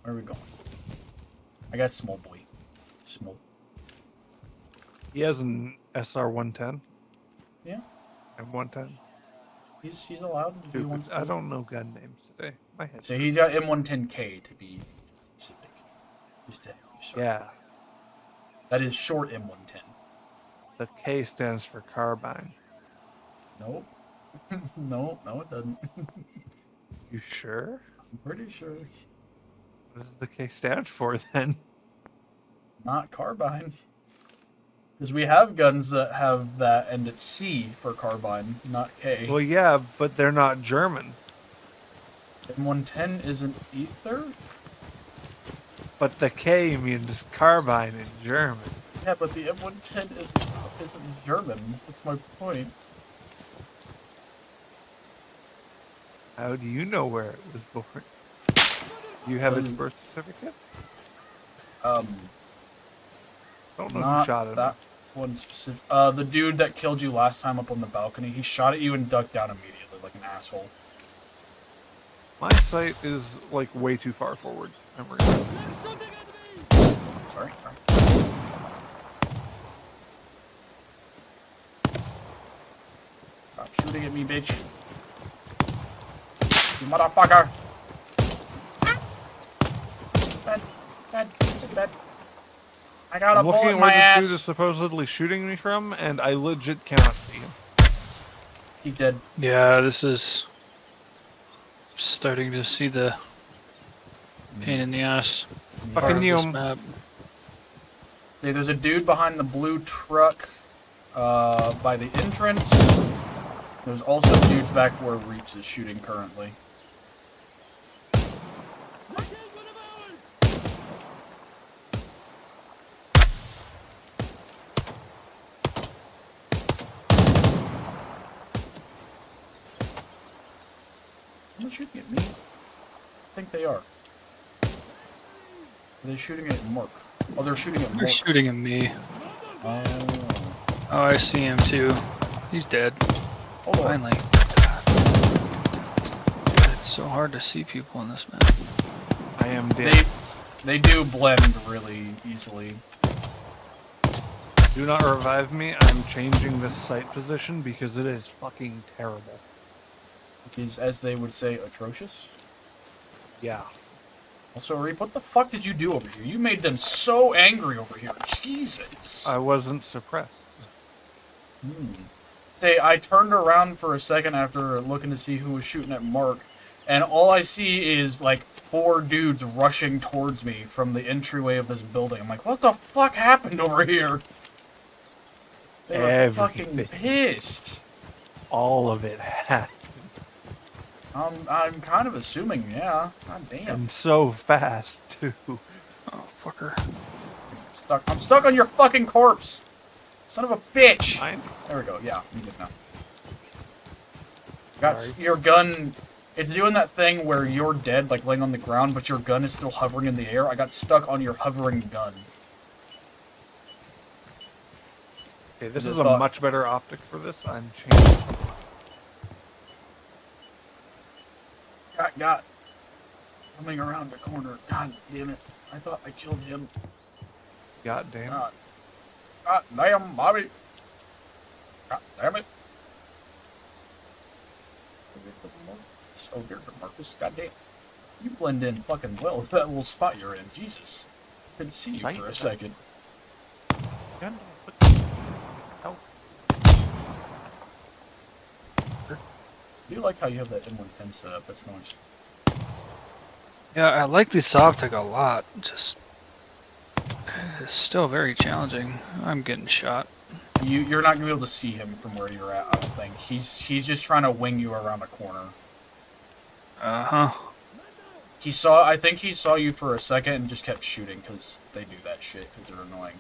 Where are we going? I got small boy. Small. He has an SR-110. Yeah. M110. He's allowed if he wants to. I don't know gun names today. My head. So he's got M110K to be specific. Just to be sure. Yeah. That is short M110. The K stands for carbine. Nope. No, it doesn't. You sure? I'm pretty sure. What does the K stand for then? Not carbine. Because we have guns that have that, and it's C for carbine, not K. Well, yeah, but they're not German. M110 isn't ether? But the K means carbine in German. Yeah, but the M110 isn't German. That's my point. How do you know where it was born? You have its birth certificate? Don't know who shot him. That one specific. The dude that killed you last time up on the balcony, he shot at you and ducked down immediately like an asshole. My sight is like way too far forward. Memory. Sorry. Stop shooting at me, bitch. You motherfucker. Bad. I got a bullet in my ass. This dude is supposedly shooting me from, and I legit cannot see him. He's dead. Yeah, this is starting to see the pain in the ass. Fucking This you. map. See, there's a dude behind the blue truck by the entrance. There's also dudes back where Reaps is shooting currently. Someone shooting at me? I think they are. Are they shooting at Mark? Oh, they're shooting at Mark. They're shooting at me. Oh. Oh, I see him too. He's dead. Hold on. Finally. God, it's so hard to see people in this map. I am dead. They do blend really easily. Do not revive me. I'm changing this sight position because it is fucking terrible. It is, as they would say, atrocious. Yeah. Also, Reap, what the fuck did you do over here? You made them so angry over here. Jesus. I wasn't suppressed. Say, I turned around for a second after looking to see who was shooting at Mark, and all I see is, like, 4 dudes rushing towards me from the entryway of this building. I'm like, what the fuck happened over here? They were fucking pissed. All of it happened. I'm kind of assuming, yeah. God damn. And so fast, too. Oh, fucker. I'm stuck on your fucking corpse. Son of a bitch. Fine. There we go. Yeah, I'm good now. Got your gun. It's doing that thing where you're dead, like laying on the ground, but your gun is still hovering in the air. I got stuck on your hovering gun. Okay, this is a much better optic for this. I'm changing. Got coming around the corner. God damn it. I thought I killed him. God damn. God damn, Bobby. God damn it. Oh, here, Marcus. God damn. You blend in fucking well with that little spot you're in. Jesus. Couldn't see you for a second. I do like how you have that M110 set up. That's nice. Yeah, I like the Sovtech a lot. Just, it's still very challenging. I'm getting shot. You're not gonna be able to see him from where you're at. I don't think he's just trying to wing you around the corner. Uh-huh. I think he saw you for a second and just kept shooting because they do that shit because they're annoying.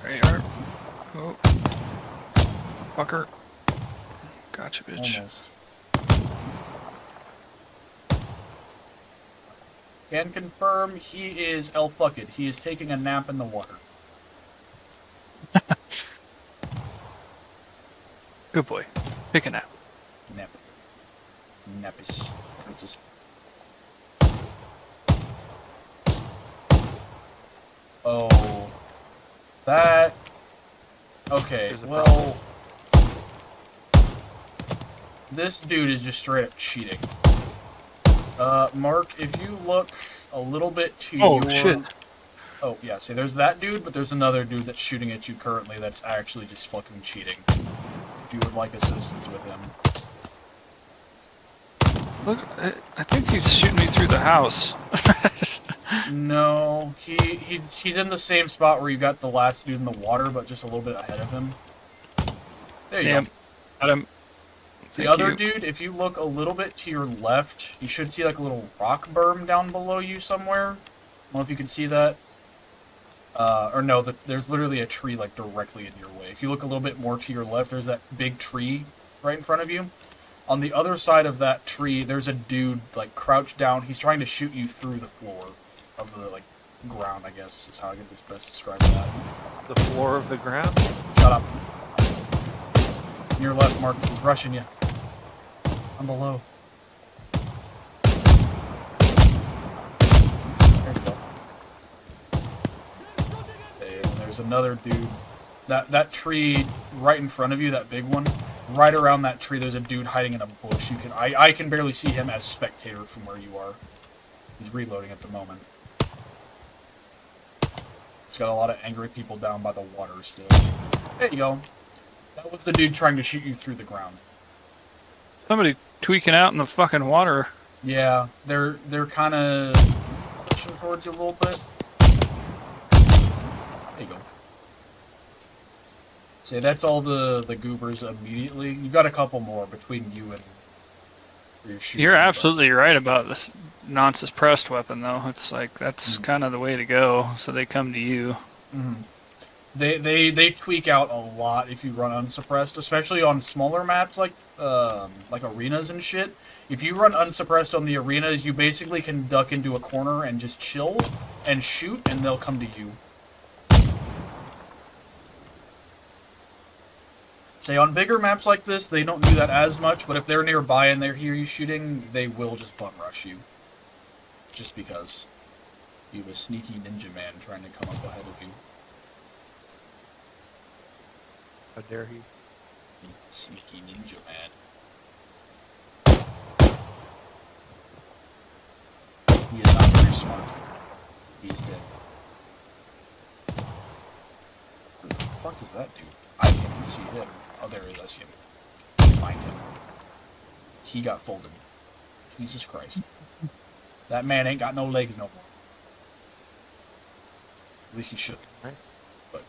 There you are. Oh. Fucker. Gotcha, bitch. Almost. Can confirm he is El Fucked. He is taking a nap in the water. Good boy. Take a nap. Nap. Napis. It's just... Oh. That... Okay, There's a well... This dude is just straight up cheating. Mark, if you look a little bit to Oh, your... shit. Oh, yeah, see, there's that dude, but there's another dude that's shooting at you currently that's actually just fucking cheating. If you would like assistance with him. Look, I think he's shooting me through the house. No, he's in the same spot where you got the last dude in the water, but just a little bit ahead of him. There you go. Got him. The Thank other you. dude, if you look a little bit to your left, you should see like a little rock berm down below you somewhere. I don't know if you can see that. Or no, there's literally a tree like directly in your way. If you look a little bit more to your left, there's that big tree right in front of you. On the other side of that tree, there's a dude like crouched down. He's trying to shoot you through the floor of the like ground, I guess is how I can best describe that. The floor of the ground? Shut up. On your left, Mark. He's rushing you. I'm below. There you go. Okay, and there's another dude. That tree right in front of you, that big one. Right around that tree, there's a dude hiding in a bush. I can barely see him as spectator from where you are. He's reloading at the moment. He's got a lot of angry people down by the water still. There you go. That was the dude trying to shoot you through the ground. Somebody tweaking out in the fucking water. Yeah, they're kind of pushing towards you a little bit. There you go. See, that's all the goobers immediately. You've got a couple more between you and your shooting. You're absolutely right about this non-suppressed weapon, though. It's like, that's kind of the way to go, so they come to you. Mm-hmm. They tweak out a lot if you run unsuppressed, especially on smaller maps like arenas and shit. If you run unsuppressed on the arenas, you basically can duck into a corner and just chill and shoot, and they'll come to you. Say, on bigger maps like this, they don't do that as much, but if they're nearby and they hear you shooting, they will just bum rush you. Just because. You have a sneaky ninja man trying to come up ahead of you. How dare he? Sneaky ninja man. He is not very smart. He is dead. Who the fuck is that dude? I can't even see him. Oh, there he is. I see him. Find him. He got folded. Jesus Christ. That man ain't got no legs no more. At least he should. Right. But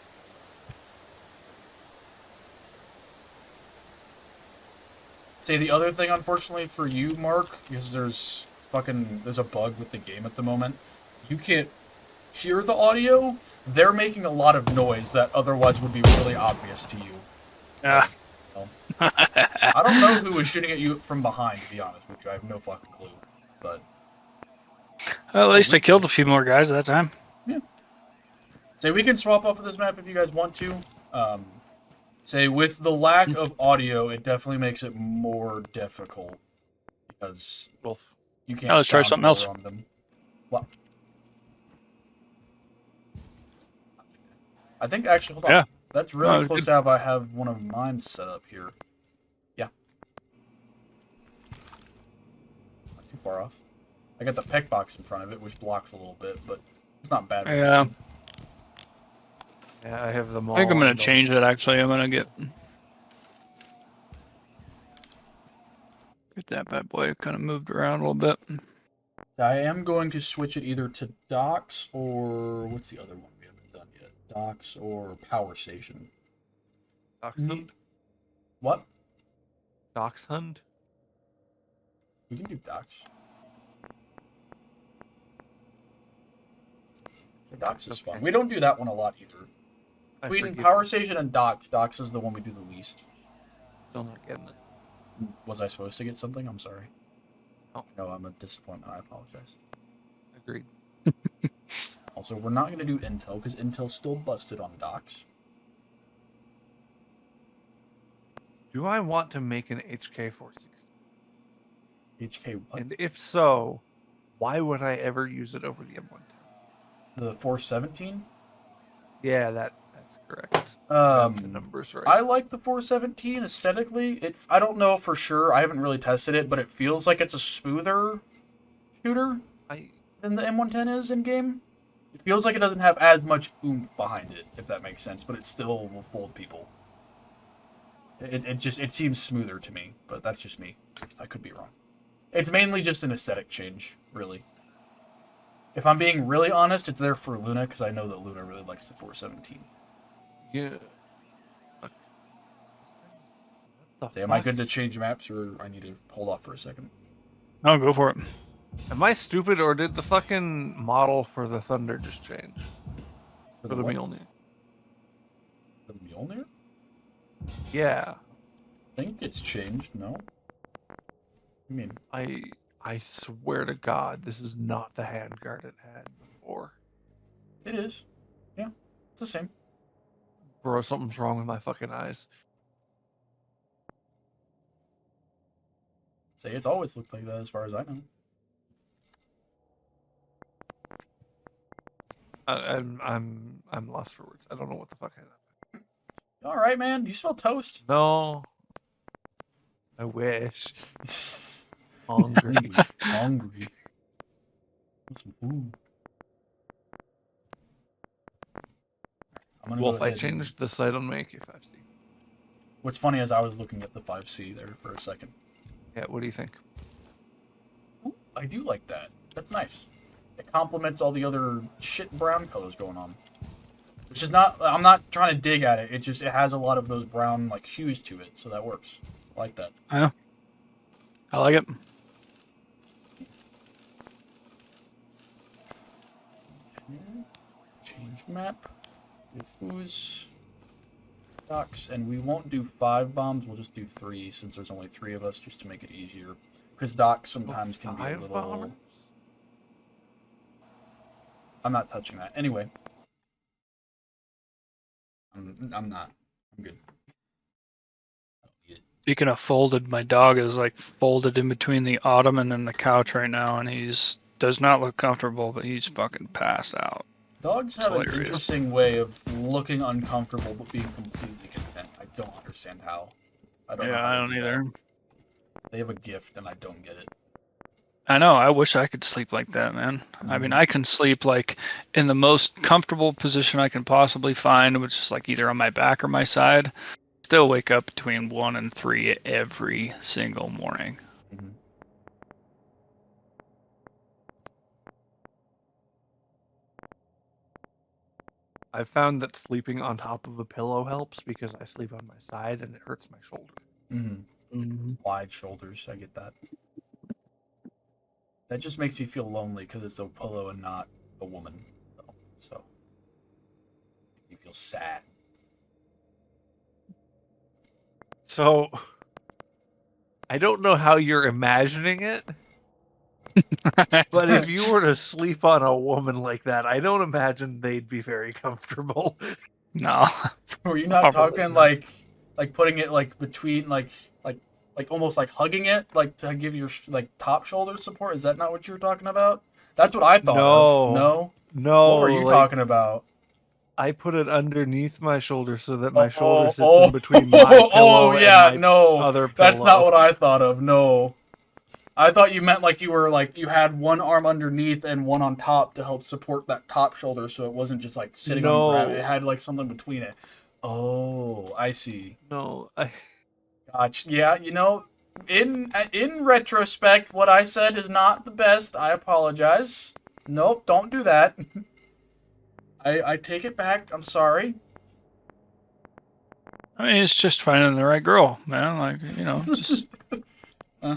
say the other thing, unfortunately for you, Mark, because there's a bug with the game at the moment. You can't hear the audio. They're making a lot of noise that otherwise would be really obvious to you. Yeah. I don't know who was shooting at you from behind, to be honest with you. I have no fucking clue. But Well, at least I killed a few more guys at that time. yeah. Say we can swap off of this map if you guys want to. Say with the lack of audio, it definitely makes it more difficult because Wolf. you can't. Let's try sound something more else. on them. What? I think actually, hold on. Yeah. That's really Oh, close good. to how I have one of mine set up here. Yeah. Not too far off. I got the pec box in front of it, which blocks a little bit, but it's not bad. With this Yeah. one. Yeah, I have them all. I think I'm going on to the- change it, actually. I'm going to get that bad boy kind of moved around a little bit. I am going to switch it either to docks or what's the other one we haven't done yet? Docks or power station. Dachshund? What? Dachshund? We can do docks. Docks is fun. Okay. We don't do that one a lot either. I Between forgive power you. station and docks, docks is the one we do the least. Still not getting it. Was I supposed to get something? I'm sorry. Oh. No, I'm a disappointment. I apologize. Agreed. Also, we're not going to do Intel because Intel's still busted on docks. Do I want to make an HK 460? HK what? And if so, why would I ever use it over the M110? The 417? Yeah, that's correct. Got the Um, numbers right. I like the 417 aesthetically. I don't know for sure. I haven't really tested it, but it feels like it's a smoother shooter than the M110 is in game. It feels like it doesn't have as much oomph behind it, if that makes sense, but it still will fold people. It seems smoother to me, but that's just me. I could be wrong. It's mainly just an aesthetic change, really. If I'm being really honest, it's there for Luna, because I know that Luna really likes the 417. Yeah. So am I good to change maps, or I need to hold off for a second? I'll go for it. Am I stupid, or did the fucking model for the Thunder just change? For the what? Mjolnir? The Mjolnir? Yeah. I think it's changed, no? I mean, I swear to God, this is not the handguard it had before. it is. Yeah, it's the same. Bro, something's wrong with my fucking eyes. Say, it's always looked like that as far as I know. I'm lost for words. I don't know what the fuck I thought. All right, man. You smell toast. No. I wish. Hungry. Hungry. Want some food. I'm gonna Wolf, go I ahead changed the sight on my AK-5C. What's funny is I was looking at the 5C there for a second. Yeah, what do you think? Ooh, I do like that. That's nice. It complements all the other shit brown colors going on. Which is not, I'm not trying to dig at it. It just, it has a lot of those brown, like, hues to it, so that works. I like that. Yeah. I like it. Change map. Diffuse. Docks, and we won't do 5 bombs, we'll just do 3, since there's only 3 of us, just to make it easier. Because docks sometimes can be a little... bombers? I'm not touching that. Anyway. I'm not. I'm good. I don't need it. Speaking of folded, my dog is like folded in between the ottoman and the couch right now, and he's does not look comfortable, but he's fucking passed out. Dogs have an hilarious. interesting way of looking uncomfortable but being completely content. I don't understand how. I don't know how I they don't do either. that. They have a gift, and I don't get it. I know. I wish I could sleep like that, man. I mean, I can sleep like in the most comfortable position I can possibly find, which is like either on my back or my side. Still wake up between 1 and 3 every single morning. Mhm. I've found that sleeping on top of a pillow helps because I sleep on my side and it hurts my shoulder. Mm-hmm. Wide shoulders, I get that. That just makes me feel lonely because it's a pillow and not a woman. So, makes me feel sad. So, I don't know how you're imagining it, but if you were to sleep on a woman like that, I don't imagine they'd be very comfortable. No. Were you not Probably talking not. like putting it like between like almost like hugging it like to give your like top shoulder support? Is that not what you were talking about? That's what I thought of. No. No. What were you like, talking about? I put it underneath my shoulder so that my shoulder sits in between my pillow Oh yeah, and my no. other pillow. That's not what I thought of. No. I thought you meant like you were like you had one arm underneath and one on top to help support that top shoulder, so it wasn't just like sitting on gravity. It had like something between it. Oh, I see. No, Gotcha. Yeah, you know, in retrospect, what I said is not the best. I apologize. Nope, don't do that. I take it back. I'm sorry. I mean, it's just finding the right girl, man. Like, you know, just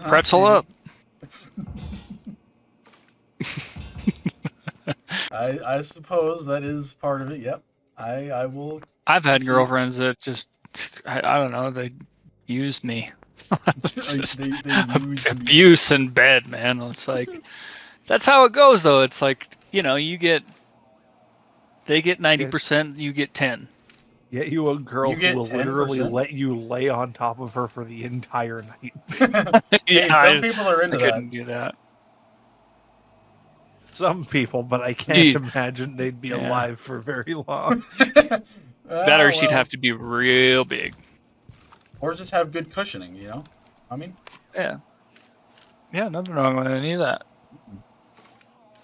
pretzel maybe. up. I suppose that is part of it. Yep. I will. I've had see. girlfriends that just, I don't know, they used me. Just they use me. abuse in bed, man. It's like, that's how it goes, though. It's like, you know, they get 90%, you get 10. Get you a girl You who get will literally 10%? let you lay on top of her for the entire night. Hey, Yeah, some people are I into that. couldn't do that. Some people, but I can't See, imagine they'd be yeah. alive for very long. That or Ah, she'd well. have to be real big. Or just have good cushioning, you know? I mean, Yeah. Yeah, nothing wrong with any of that.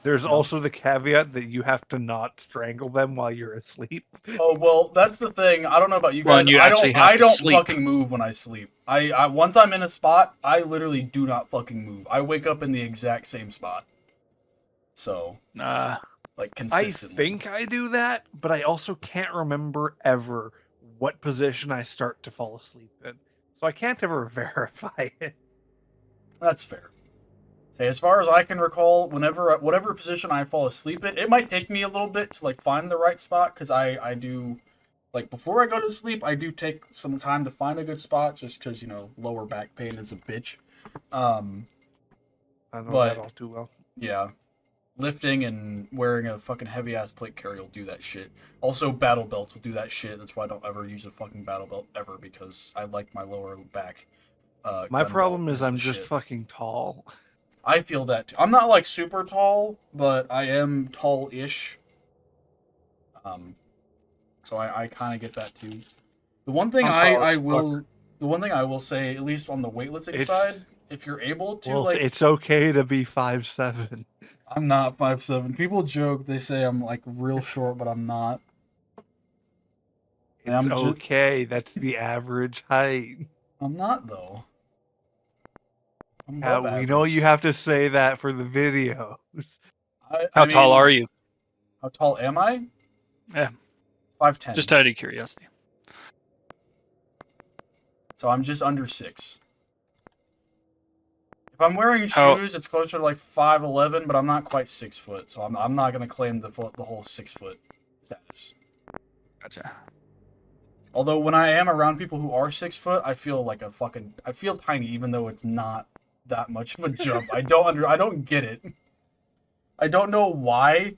There's No. also the caveat that you have to not strangle them while you're asleep. oh well, that's the thing. I don't know about you Well, guys. and you I actually don't. have I to don't sleep. fucking move when I sleep. I once I'm in a spot, I literally do not fucking move. I wake up in the exact same spot. So, like I consistently. think I do that, but I also can't remember ever what position I start to fall asleep in. So I can't ever verify it. That's fair. Say, as far as I can recall, whatever position I fall asleep in, it might take me a little bit to like find the right spot because I do like before I go to sleep, I do take some time to find a good spot just because lower back pain is a bitch. I know But- that all too well. Yeah, lifting and wearing a fucking heavy ass plate carrier will do that shit. Also, battle belts will do that shit. That's why I don't ever use a fucking battle belt ever because I like my lower back. My gun problem belt is the I'm just shit. fucking tall. I feel that too. I'm not like super tall, but I am tall-ish. So I kind of get that too. The one thing I'm I, tall as I fuck. will the one thing I will say, at least on the weightlifting It's- side, if you're able to Well, like it's okay to be 5'7". I'm not 5'7". People joke, they say I'm like real short, but I'm not. It's I'm ju- okay. That's the average height. I'm not though. I'm Yeah, above we know you average. have to say that for the videos. How tall are you? How tall am I? Yeah. 5'10". Just out of curiosity. So I'm just under 6. If I'm wearing How- shoes, it's closer to like 5'11", but I'm not quite 6 foot, so I'm not gonna claim the whole 6 foot status. Gotcha. Although when I am around people who are 6 foot, I feel tiny, even though it's not that much of a jump. I don't get it. I don't know why,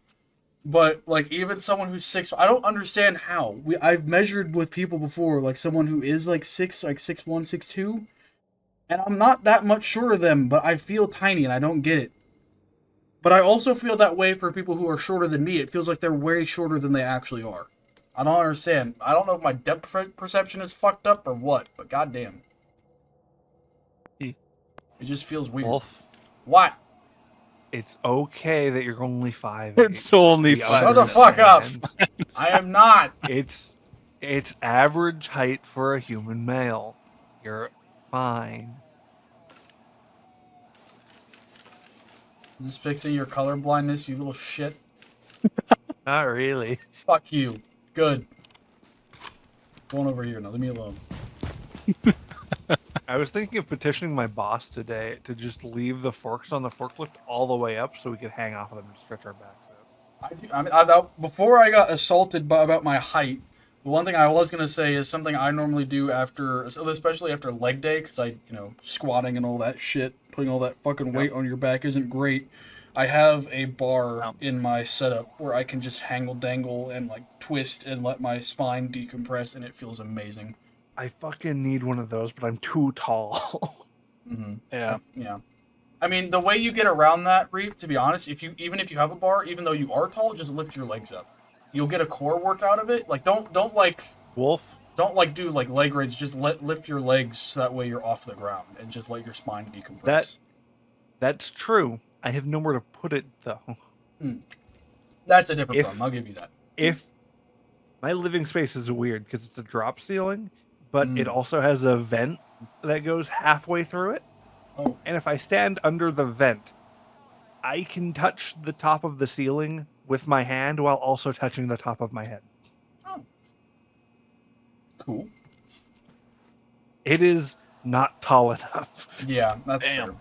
but like even someone who's 6, I don't understand how. I've measured with people before, like someone who is like 6, like 6'1", 6'2", and I'm not that much shorter than them, but I feel tiny and I don't get it. But I also feel that way for people who are shorter than me. It feels like they're way shorter than they actually are. I don't understand. I don't know if my depth perception is fucked up or what, but goddamn. Hmm. It just feels weird. Wolf, What? it's okay that you're only 5'8". It's only We 5'7". Shut the fuck up. understand. I am not. It's average height for a human male. You're fine. Just fixing your color blindness, you little shit. Not really. Fuck you. Good. Going over here now. Leave me alone. I was thinking of petitioning my boss today to just leave the forks on the forklift all the way up so we could hang off of them and stretch our backs out. Before I got assaulted about my height, the one thing I was gonna say is something I normally do especially after leg day, because squatting and all that shit, putting all that fucking weight on your back isn't great. I have a bar in my setup where I can just dangle and like twist and let my spine decompress, and it feels amazing. I fucking need one of those, but I'm too tall. Mm-hmm. Yeah. Yeah. I mean, the way you get around that, Reap, to be honest, even if you have a bar, even though you are tall, just lift your legs up. You'll get a core workout of it. Like don't Wolf, do like leg raises. Just lift your legs so that way you're off the ground and just let your spine decompress. that's true. I have nowhere to put it though. That's a different problem. I'll give you that. If my living space is weird because it's a drop ceiling, but it Mm. also has a vent that goes halfway through it. Oh. And if I stand under the vent, I can touch the top of the ceiling with my hand while also touching the top of my head. Oh. Cool. It is not tall enough. Yeah, that's Damn. fair.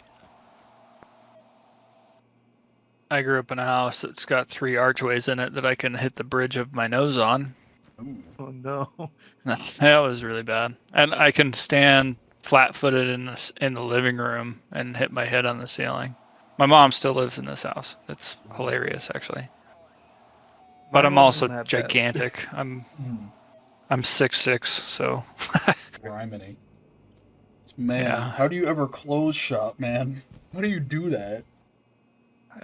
I grew up in a house that's got 3 archways in it that I can hit the bridge of my nose on. Ooh. Oh no. That was really bad. And I can stand flat-footed in the living room and hit my head on the ceiling. My mom still lives in this house. It's hilarious, actually. But Mine I'm also wasn't that bad. gigantic. I'm Mm. I'm 6'6", so Criminy. Man, Yeah. how do you ever close shop, man? How do you do that?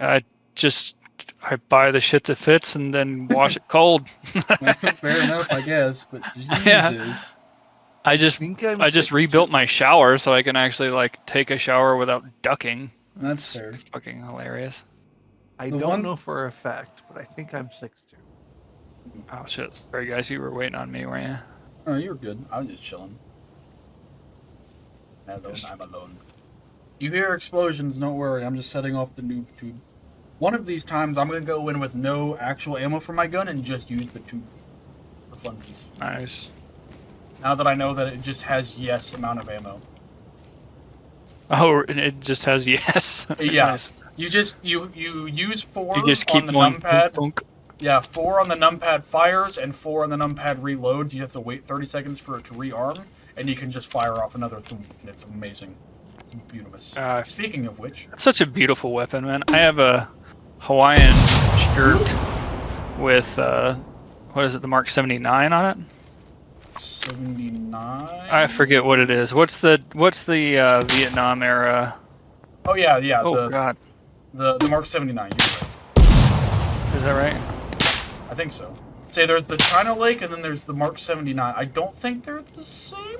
I buy the shit that fits and then wash it cold. Fair enough, I guess, but Yeah. Jesus. I just think I'm I just 6'2". rebuilt my shower so I can actually like take a shower without ducking. That's fair. Fucking hilarious. I The don't one- know for a fact, but I think I'm 6'2". Oh shit! Sorry guys, you were waiting on me, weren't you? Oh, you're good. I was just chilling. I'm alone. You hear explosions, don't worry. I'm just setting off the noob tube. One of these times, I'm going to go in with no actual ammo for my gun and just use the tube for funsies. Nice. Now that I know that it just has yes amount of ammo. Oh, and it just has yes. Yeah. Nice. You use 4 You just keep on the going. numpad. Thunk, thunk. Yeah, 4 on the numpad fires and 4 on the numpad reloads. You have to wait 30 seconds for it to rearm, and you can just fire off another thump, and it's amazing. It's beautiful. Speaking of which, Such a beautiful weapon, man. I have a Hawaiian shirt with what is it? The Mark 79 on it. 79. I forget what it is. What's the Vietnam era? Oh yeah. Oh god, The Mark 79. You're right. is that right? I think so. Say there's the China Lake and then there's the Mark 79. I don't think they're the same.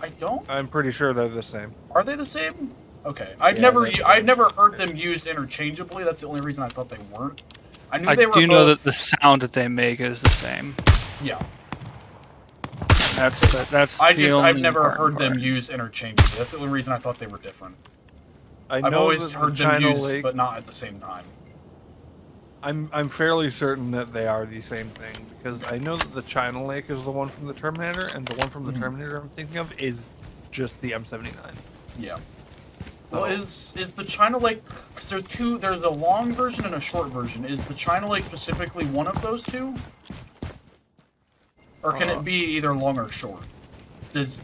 I don't. I'm pretty sure they're the same. Are they the same? Okay. I'd Yeah, never heard them used interchangeably. That's the only reason I thought they weren't. I knew I they were do both. know that the sound that they make is the same. Yeah. That's I've never important heard them part. used interchangeably. That's the only reason I thought they were different. I've I've always heard them China used, Lake, but not at the same time. I'm fairly certain that they are the same thing because I know that the China Lake is the one from the Terminator, and the one from the Terminator I'm thinking of is just the M79. Yeah. Well, is the China Lake? Because there's two. There's a long version and a short version. Is the China Lake specifically one of those two, or can it be either long or short? Does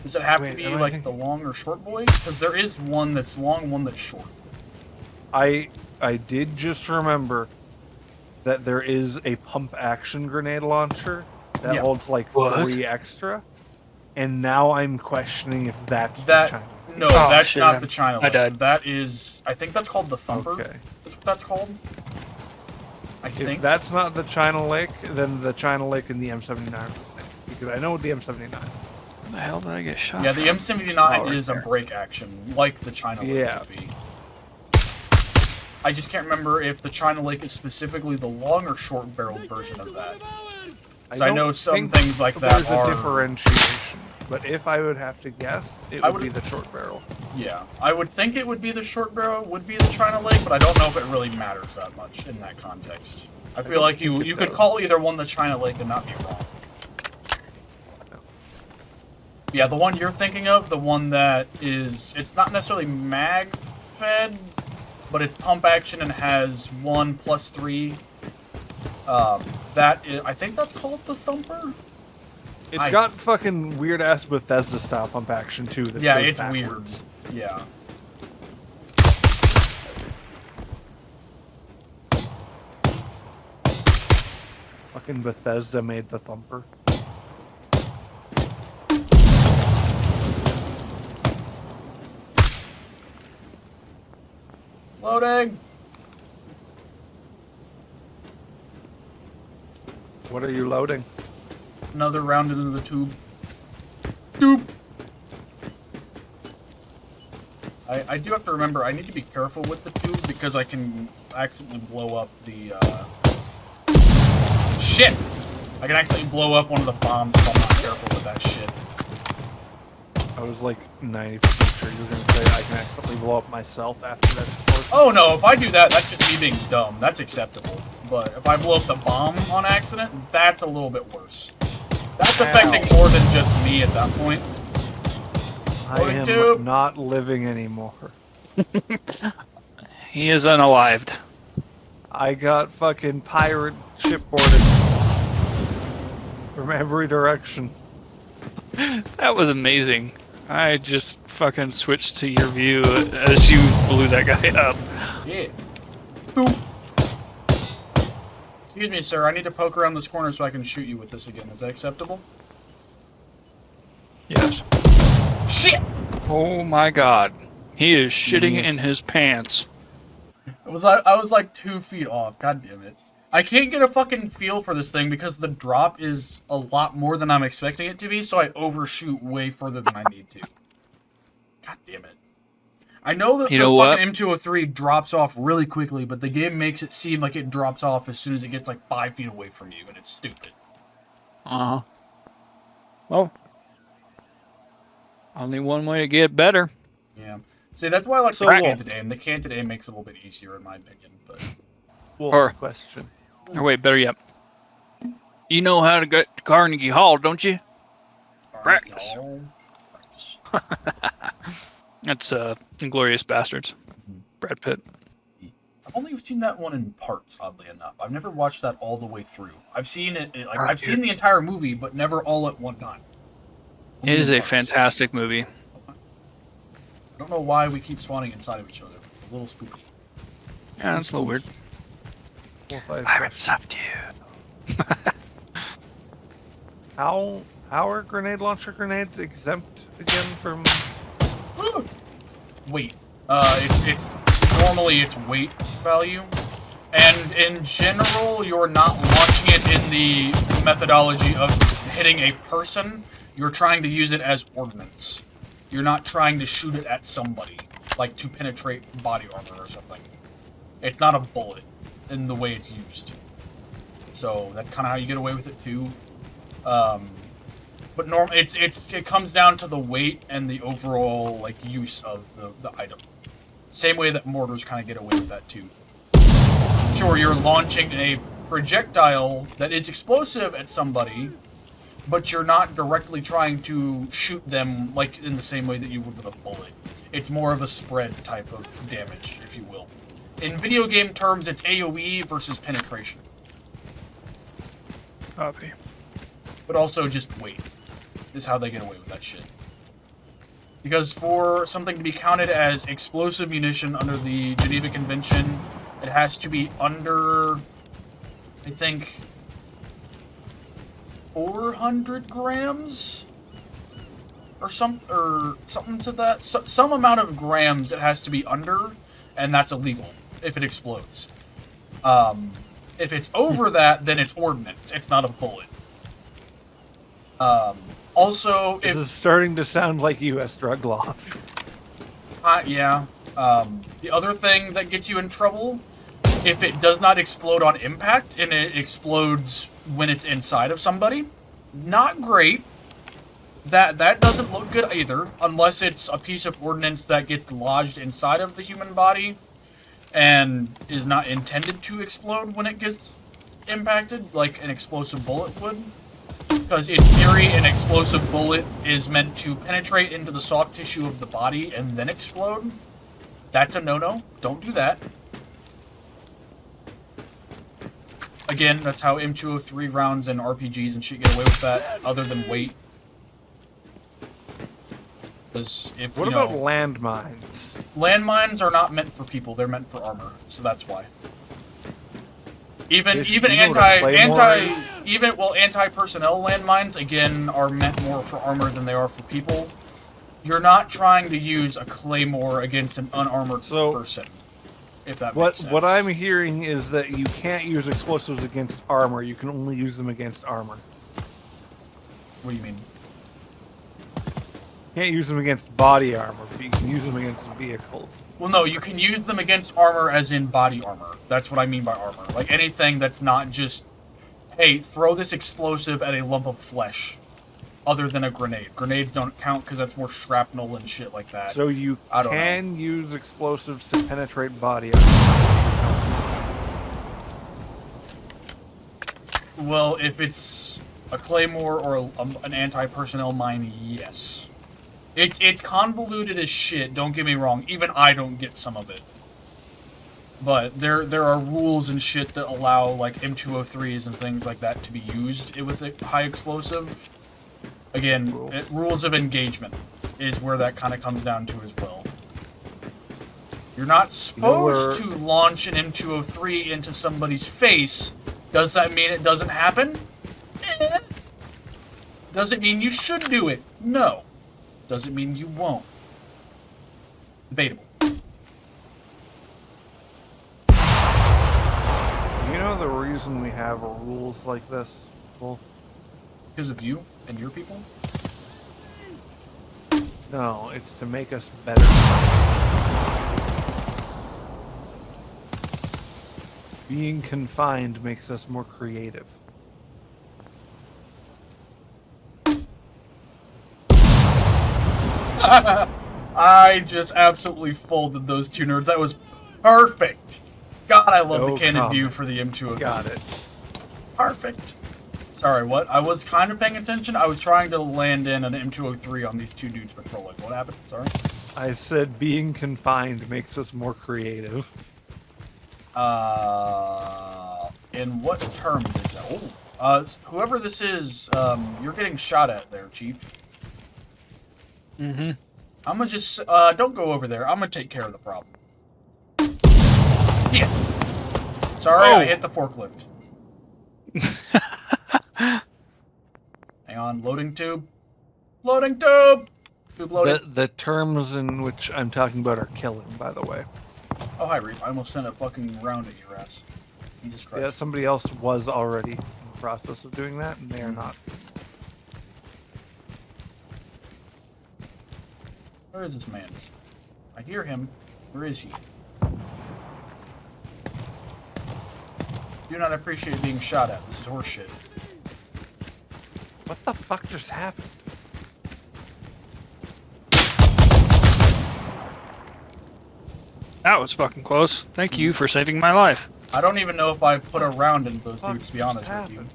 it have to be like the long or short boy? Because there is one that's long, one that's short. I did just remember that there is a pump action grenade launcher that holds like 3 extra, and now I'm questioning if that's the China Lake. No, that's not the China Lake. I died. That is, I think that's called the Thumper. Okay. Is what that's called. I think If that's not the China Lake, then the China Lake and the M79 are the same. Because I know the M79. Where the hell did I get shot? Yeah, the from? M79 right is a there. break action, like the China Lake would be. I just can't remember if the China Lake is specifically the long or short barreled version of that. Because I know some things like that there's are... a differentiation, but if I would have to guess, it would be the short barrel. Yeah, I would think it would be the short barrel, would be the China Lake, but I don't know if it really matters that much in that context. I feel like you could call either one the China Lake and not be wrong. Yeah, the one you're thinking of, the one that is... It's not necessarily mag-fed, but it's pump action and has 1+3. I think that's called the Thumper? It's got fucking weird-ass Bethesda-style pump action, too. That Yeah, goes it's backwards. weird. Yeah. Fucking Bethesda made the Thumper. Loading! What are you loading? Another round into the tube. Doop! I do have to remember, I need to be careful with the tube because I can accidentally blow up the, Shit! I can accidentally blow up one of the bombs if I'm not careful with that shit. I was like 90% sure you were going to say I can accidentally blow up myself after that explosion. Oh no, if I do that, that's just me being dumb. That's acceptable. But if I blow up the bomb on accident, that's a little bit worse. That's affecting more than just me at that point. I am not living anymore. He is unalived. I got fucking pirate shipboarded from every direction. That was amazing. I just fucking switched to your view as you blew that guy up. Yeah. Boop. Excuse me, sir. I need to poke around this corner so I can shoot you with this again. Is that acceptable? Yes. Shit! Oh my god. He is shitting Yes. in his pants. I was like 2 feet off. God damn it. I can't get a fucking feel for this thing because the drop is a lot more than I'm expecting it to be, so I overshoot way further than I need to. God damn it. I know that You the know what? fucking M203 drops off really quickly, but the game makes it seem like it drops off as soon as it gets like 5 feet away from you, and it's stupid. Uh-huh. Well, only one way to get better. Yeah. See, that's why I like So the what? canted aim. The canted aim makes it a little bit easier, in my opinion. But Wolf, Or- question. Or wait, better yet. You know how to get to Carnegie Hall, don't you? Practice. Y'all- That's Inglourious Bastards. Brad Pitt. I've only seen that one in parts, oddly enough. I've never watched that all the way through. I've seen it, like Alright, I've seen the entire movie, but never all at one time. It is Only a in parts. fantastic movie. I don't know why we keep spawning inside of each other. A little spooky. Yeah, that's a little weird. Wolf, I have a Pirates question. up to you. How are grenade launcher grenades exempt again from? Wait, it's normally its weight value, and in general, you're not launching it in the methodology of hitting a person. You're trying to use it as ordnance. You're not trying to shoot it at somebody, like to penetrate body armor or something. It's not a bullet in the way it's used. So that's kind of how you get away with it too. But it comes down to the weight and the overall like use of the item. Same way that mortars kind of get away with that too. Sure, you're launching a projectile that is explosive at somebody, but you're not directly trying to shoot them like in the same way that you would with a bullet. It's more of a spread type of damage, if you will. In video game terms, it's AoE versus penetration, Copy. but also just weight is how they get away with that shit. Because for something to be counted as explosive munition under the Geneva Convention, it has to be under, I think, 400 grams? Or something to that. Some amount of grams it has to be under, and that's illegal if it explodes. If it's over that, then it's ordnance. It's not a bullet. Also, This if is starting to sound like U.S. drug law. yeah. The other thing that gets you in trouble, if it does not explode on impact and it explodes when it's inside of somebody, not great. That doesn't look good either, unless it's a piece of ordnance that gets lodged inside of the human body and is not intended to explode when it gets impacted, like an explosive bullet would. Because in theory, an explosive bullet is meant to penetrate into the soft tissue of the body and then explode. That's a no-no. Don't do that. Again, that's how M203 rounds and RPGs and shit get away with that, other than weight. Because if, What you know, about landmines? landmines are not meant for people, they're meant for armor, so that's why. Even Ish, do you know what a claymore is? anti-personnel landmines again are meant more for armor than they are for people. You're not trying to use a claymore against an unarmored person, if that makes sense. What I'm hearing is that you can't use explosives against armor. You can only use them against armor. What do you mean? You can't use them against body armor, but you can use them against vehicles. Well, no, you can use them against armor as in body armor. That's what I mean by armor. Like anything that's not just, hey, throw this explosive at a lump of flesh, other than a grenade. Grenades don't count because that's more shrapnel and shit like that. So you I don't can use explosives to penetrate body armor. Well, if it's a claymore or an anti-personnel mine, yes. It's convoluted as shit, don't get me wrong. Even I don't get some of it. But there are rules and shit that allow, like, M203s and things like that to be used with a high explosive. Again, rules of engagement is where that kind of comes down to as well. You're not supposed to launch an M203 into somebody's face Does that mean it doesn't happen? Eh. Does it mean you should do it? No. Does it mean you won't? Debatable. You know the reason we have rules like this? Well, Because of you and your people? no, it's to make us better. Being confined makes us more creative. I just absolutely folded those two nerds. That was perfect. God, I love No the candid comment. view for the M203. Got it. Perfect. Sorry, what? I was kind of paying attention. I was trying to land in an M203 on these two dudes patrolling. What happened? Sorry. I said being confined makes us more creative. In what terms exactly? Whoever this is, you're getting shot at there, Chief. Mm-hmm. I'm gonna just, don't go over there. I'm gonna take care of the problem. Yeah. Sorry, I hit the forklift. Hang on, loading tube. Loading tube! Tube loading. The terms in which I'm talking about are killing, by the way. Oh, hi, Reap. I almost sent a fucking round at your ass. Jesus Christ. Yeah, somebody else was already in the process of doing that, and they are not. Where is this man? I hear him. Where is he? Do not appreciate being shot at. This is horseshit. What the fuck just happened? That was fucking close. Thank you for saving my life. I don't even know if I put a round into those Fuck dudes, to be just honest with you. happened?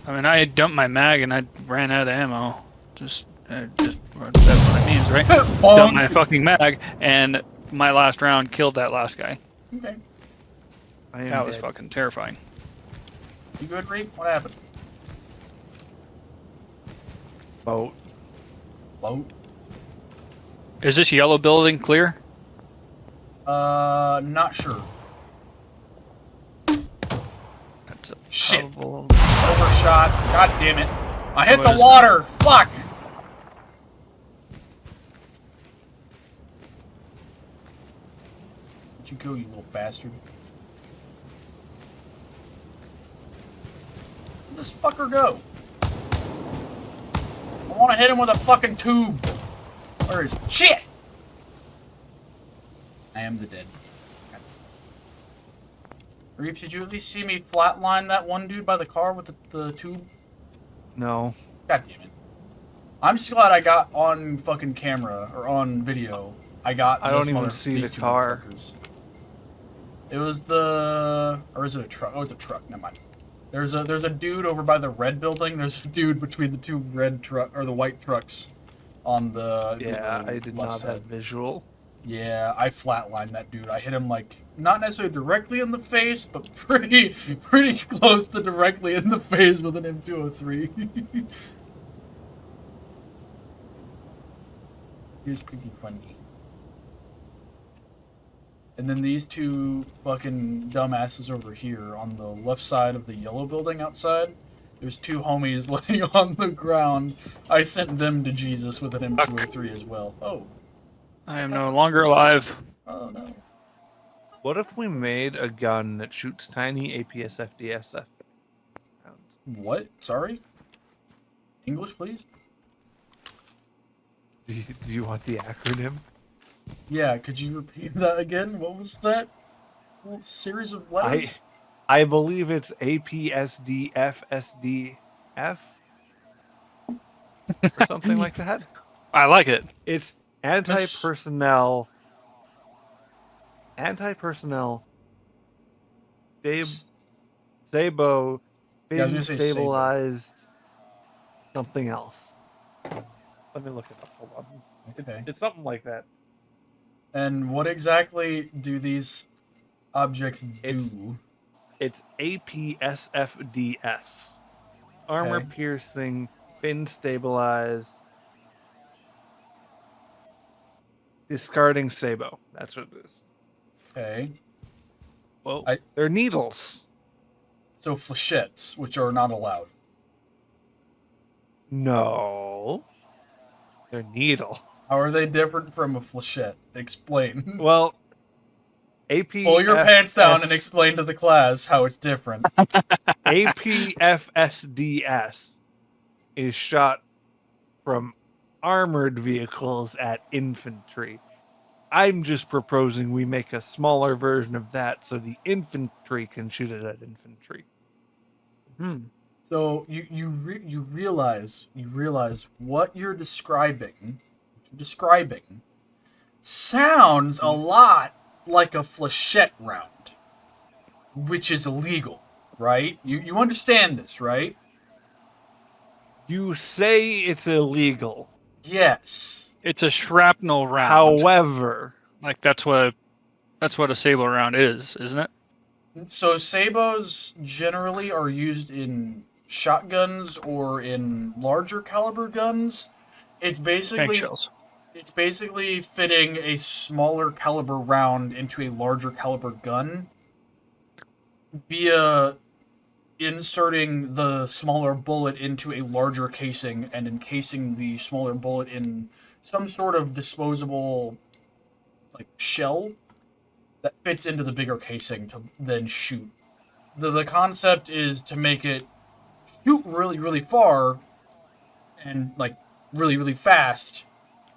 I mean, I dumped my mag and I ran out of ammo. Just that's what it means, right? Dumped my fucking mag, and my last round killed that last guy. Okay. I am That was dead. fucking terrifying. You good, Reap? What happened? Boat. Boat? Is this yellow building clear? Not sure. That's a Shit. probable- Overshot. God damn it. I hit What the is water. Fuck. Where'd you go, you little bastard? Where'd this fucker go? I want to hit him with a fucking tube. Where is he? Shit! I am the dead. Reeps, did you at least see me flatline that one dude by the car with the tube? No. God damn it. I'm just glad I got on fucking camera, or on video. I got I this don't even see these the two car. motherfuckers. It was the... Or is it a truck? Oh, it's a truck. Never mind. There's a dude over by the red building. There's a dude between the two red truck, or the white trucks on the Yeah, the I did left not side. have visual. Yeah, I flatlined that dude. I hit him, like, not necessarily directly in the face, but pretty close to directly in the face with an M203. He was pretty funny. And then these two fucking dumbasses over here on the left side of the yellow building outside. There's two homies laying on the ground. I sent them to Jesus with an M203 as well. Oh. I am no longer alive. Oh no. What if we made a gun that shoots tiny APS-FDSF rounds? What? Sorry? English, please? Do you want the acronym? Yeah, could you repeat that again? What was that? What series of letters? I believe it's APSDFSDF or something like that. I like it. It's anti-personnel, Sabo, Yeah, I was gonna say Sabo. stabilized, something else. Let me look it up. Hold on. Okay. It's something like that. And what exactly do these objects do? It's APSFDS. Armor Okay. piercing, fin stabilized, discarding Sabo. That's what it is. Okay. Well, I- They're needles. So flechettes, which are not allowed. No. They're needle. How are they different from a flechette? Explain. Well, Pull your pants down and APFS explain to the class how it's different. APFSDS is shot from armored vehicles at infantry. I'm just proposing we make a smaller version of that so the infantry can shoot it at infantry. So you realize what you're describing sounds a lot like a flechette round, which is illegal, right? You understand this, right? You say it's illegal. Yes. It's a shrapnel round. However, Like that's what a sable round is, isn't it? So sabos generally are used in shotguns or in larger caliber guns. It's Tank basically shells. it's basically fitting a smaller caliber round into a larger caliber gun via inserting the smaller bullet into a larger casing and encasing the smaller bullet in some sort of disposable like shell that fits into the bigger casing to then shoot. The concept is to make it shoot really, really far and like really, really fast,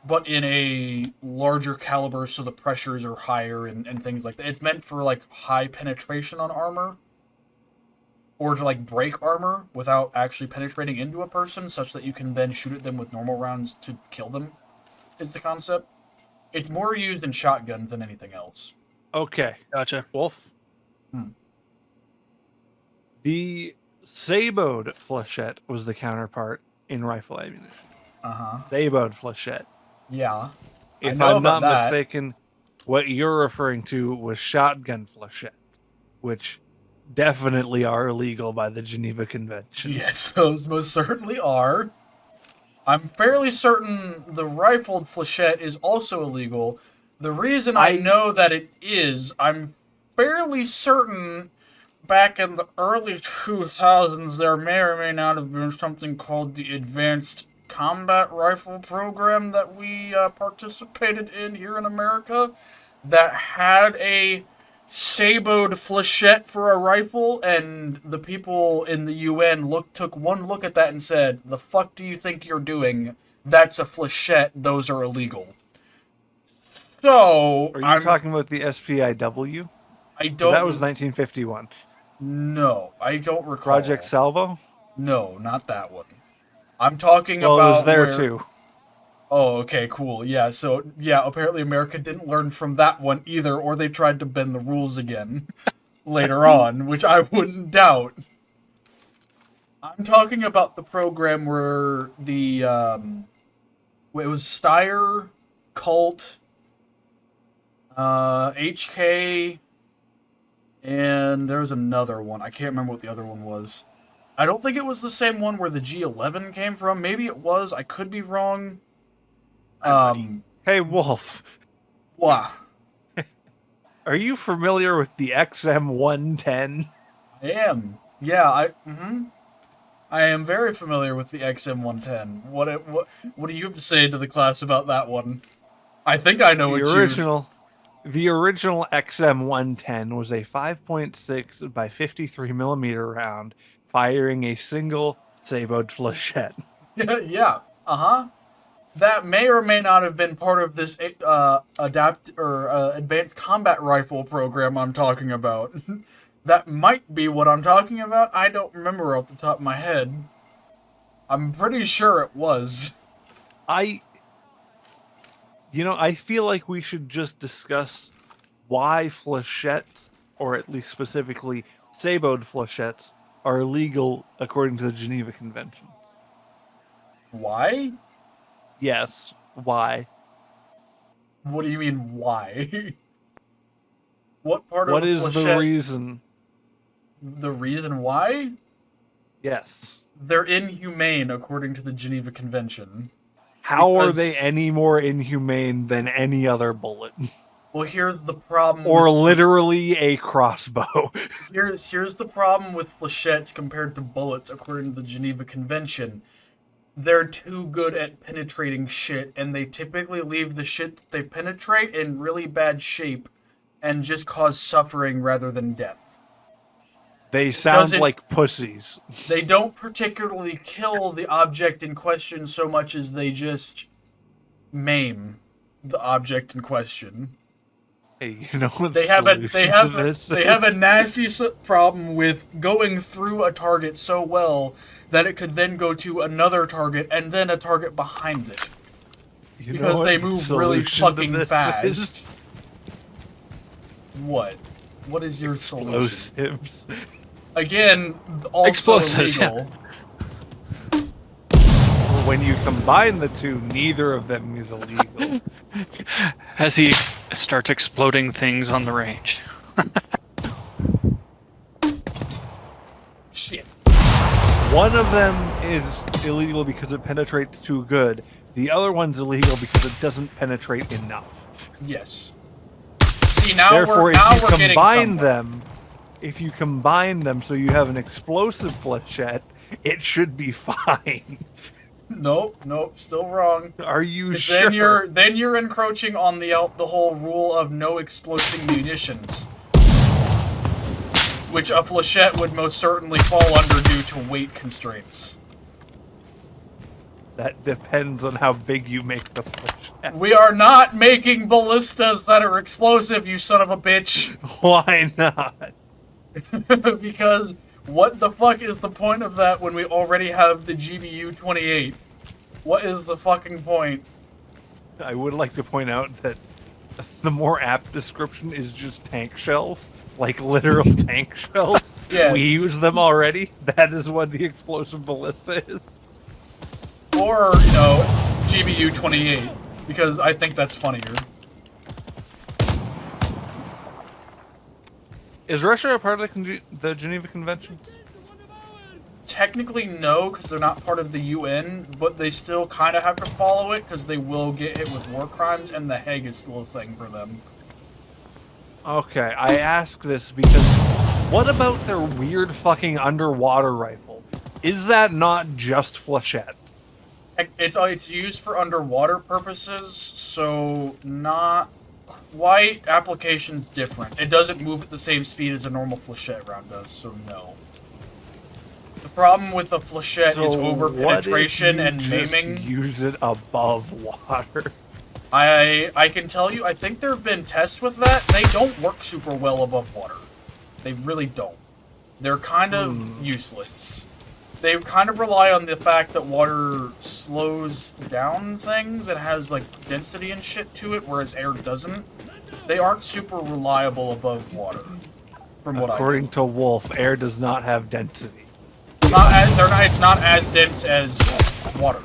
but in a larger caliber so the pressures are higher and things like that. It's meant for like high penetration on armor. Or to like break armor without actually penetrating into a person such that you can then shoot at them with normal rounds to kill them, is the concept. It's more used in shotguns than anything else. Okay. Gotcha. Wolf. The saboed flechette was the counterpart in rifle ammunition. Saboed flechette. Yeah. If I'm not mistaken, what you're referring to was shotgun flechette, which definitely are illegal by the Geneva Convention. Yes, those most certainly are. I'm fairly certain the rifled flechette is also illegal. The reason I know that it is, I'm fairly certain back in the early 2000s there may or may not have been something called the Advanced Combat Rifle Program that we participated in here in America that had a saboed flechette for a rifle, and the people in the UN took one look at that and said, "The fuck do you think you're doing? That's a flechette. Those are illegal." So, are you talking about the SPIW? I don't. That was 1951. No, I don't recall. Project Salvo? No, not that one. I'm talking well, about. It was there too. Oh, okay, cool. Yeah, so, yeah, apparently America didn't learn from that one either, or they tried to bend the rules again later on, which I wouldn't doubt. I'm talking about the program where the, it was Steyr, Colt, HK, and there was another one. I can't remember what the other one was. I don't think it was the same one where the G11 came from. Maybe it was. I could be wrong. Hey, Wolf. What? Are you familiar with the XM110? I am. Yeah, I am very familiar with the XM110. What do you have to say to the class about that one? I think I know The original XM110 was a 5.6 by 53 millimeter round, firing a single saboed flechette. Yeah. That may or may not have been part of this advanced combat rifle program I'm talking about. That might be what I'm talking about. I don't remember off the top of my head. I'm pretty sure it was. I feel like we should just discuss why flechettes, or at least specifically saboed flechettes, are illegal according to the Geneva Convention. Why? Yes, why? What do you mean, why? What part What of is the reason? The reason why? Yes. They're inhumane according to the Geneva Convention. How are they any more inhumane than any other bullet? Well, here's the problem. Or literally a crossbow. Here's the problem with flechettes compared to bullets, according to the Geneva Convention. They're too good at penetrating shit, and they typically leave the shit that they penetrate in really bad shape and just cause suffering rather than death. They sound like pussies. They don't particularly kill the object in question so much as they just maim the object in question. Hey, you know what They have a nasty problem with going through a target so well that it could then go to another target and then a target behind it. Because they move really fucking fast. What? What is your solution? Explosives. Again, also Explosives, illegal. When you combine the two, neither of them is illegal. As he starts exploding things on the range. Shit. One of them is illegal because it penetrates too good. The other one's illegal because it doesn't penetrate enough. Yes. See, now Therefore, we're getting somewhere. if you combine them so you have an explosive flechette, it should be fine. Nope, still wrong. Are you sure? Then you're encroaching on the whole rule of no exploding munitions, which a flechette would most certainly fall under due to weight constraints. That depends on how big you make the flechette. We are not making ballistas that are explosive, you son of a bitch. Why not? Because what the fuck is the point of that when we already have the GBU-28? What is the fucking point? I would like to point out that the more apt description is just tank shells, like literal tank shells. Yes. We use them already. That is what the explosive ballista is. Or, GBU-28, because I think that's funnier. Is Russia a part of the Geneva Convention? Technically, no, because they're not part of the UN, but they still kind of have to follow it, because they will get hit with war crimes, and the Hague is still a thing for them. Okay, I ask this because what about their weird fucking underwater rifle? Is that not just flechette? It's used for underwater purposes, so not quite. Application's different. It doesn't move at the same speed as a normal flechette round does, so no. The problem with a flechette is over penetration and maiming. Use it above water. I can tell you, I think there have been tests with that. They don't work super well above water. They really don't. They're kind of useless. They kind of rely on the fact that water slows down things and has, like, density and shit to it, whereas air doesn't. They aren't super reliable above water, from what According to Wolf, air does not have density. It's not as dense as water.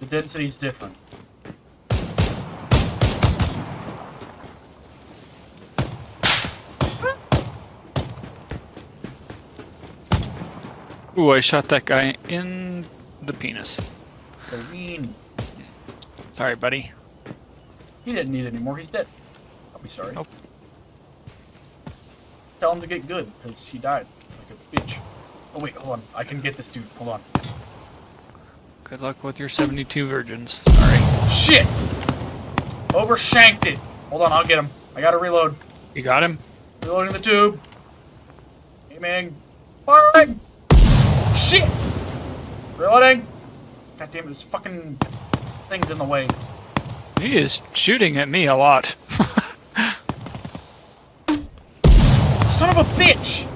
The density's different. Ooh, I shot that guy in the penis. I mean, Sorry, buddy. he didn't need any more. He's dead. I'll be sorry. Nope. Tell him to get good, because he died like a bitch. Oh wait, hold on. I can get this dude. Hold on. Good luck with your 72 virgins. Sorry. Shit! Overshanked it. Hold on, I'll get him. I gotta reload. You got him? Reloading the tube. Aiming. Firing! Shit! Reloading. God damn it, this fucking thing's in the way. He is shooting at me a lot. Son of a bitch!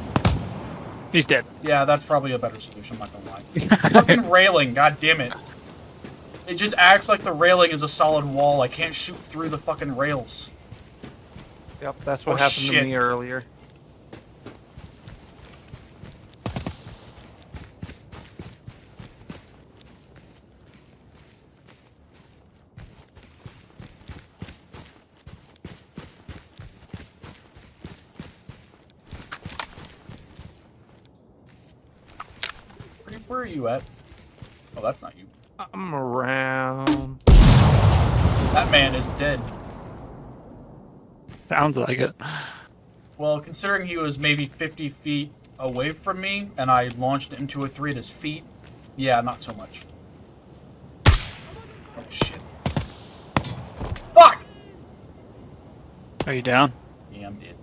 He's dead. Yeah, that's probably a better solution, I'm not gonna lie. Fucking railing, god damn it. It just acts like the railing is a solid wall. I can't shoot through the fucking rails. Yep, that's what happened shit. to me earlier. Where are you at? Oh, that's not you. I'm around. That That man is dead. Sounds like it. Well, considering he was maybe 50 feet away from me, and I launched an M203 at his feet, yeah, not so much. Oh, shit. Fuck! Are you down? Yeah, I'm dead.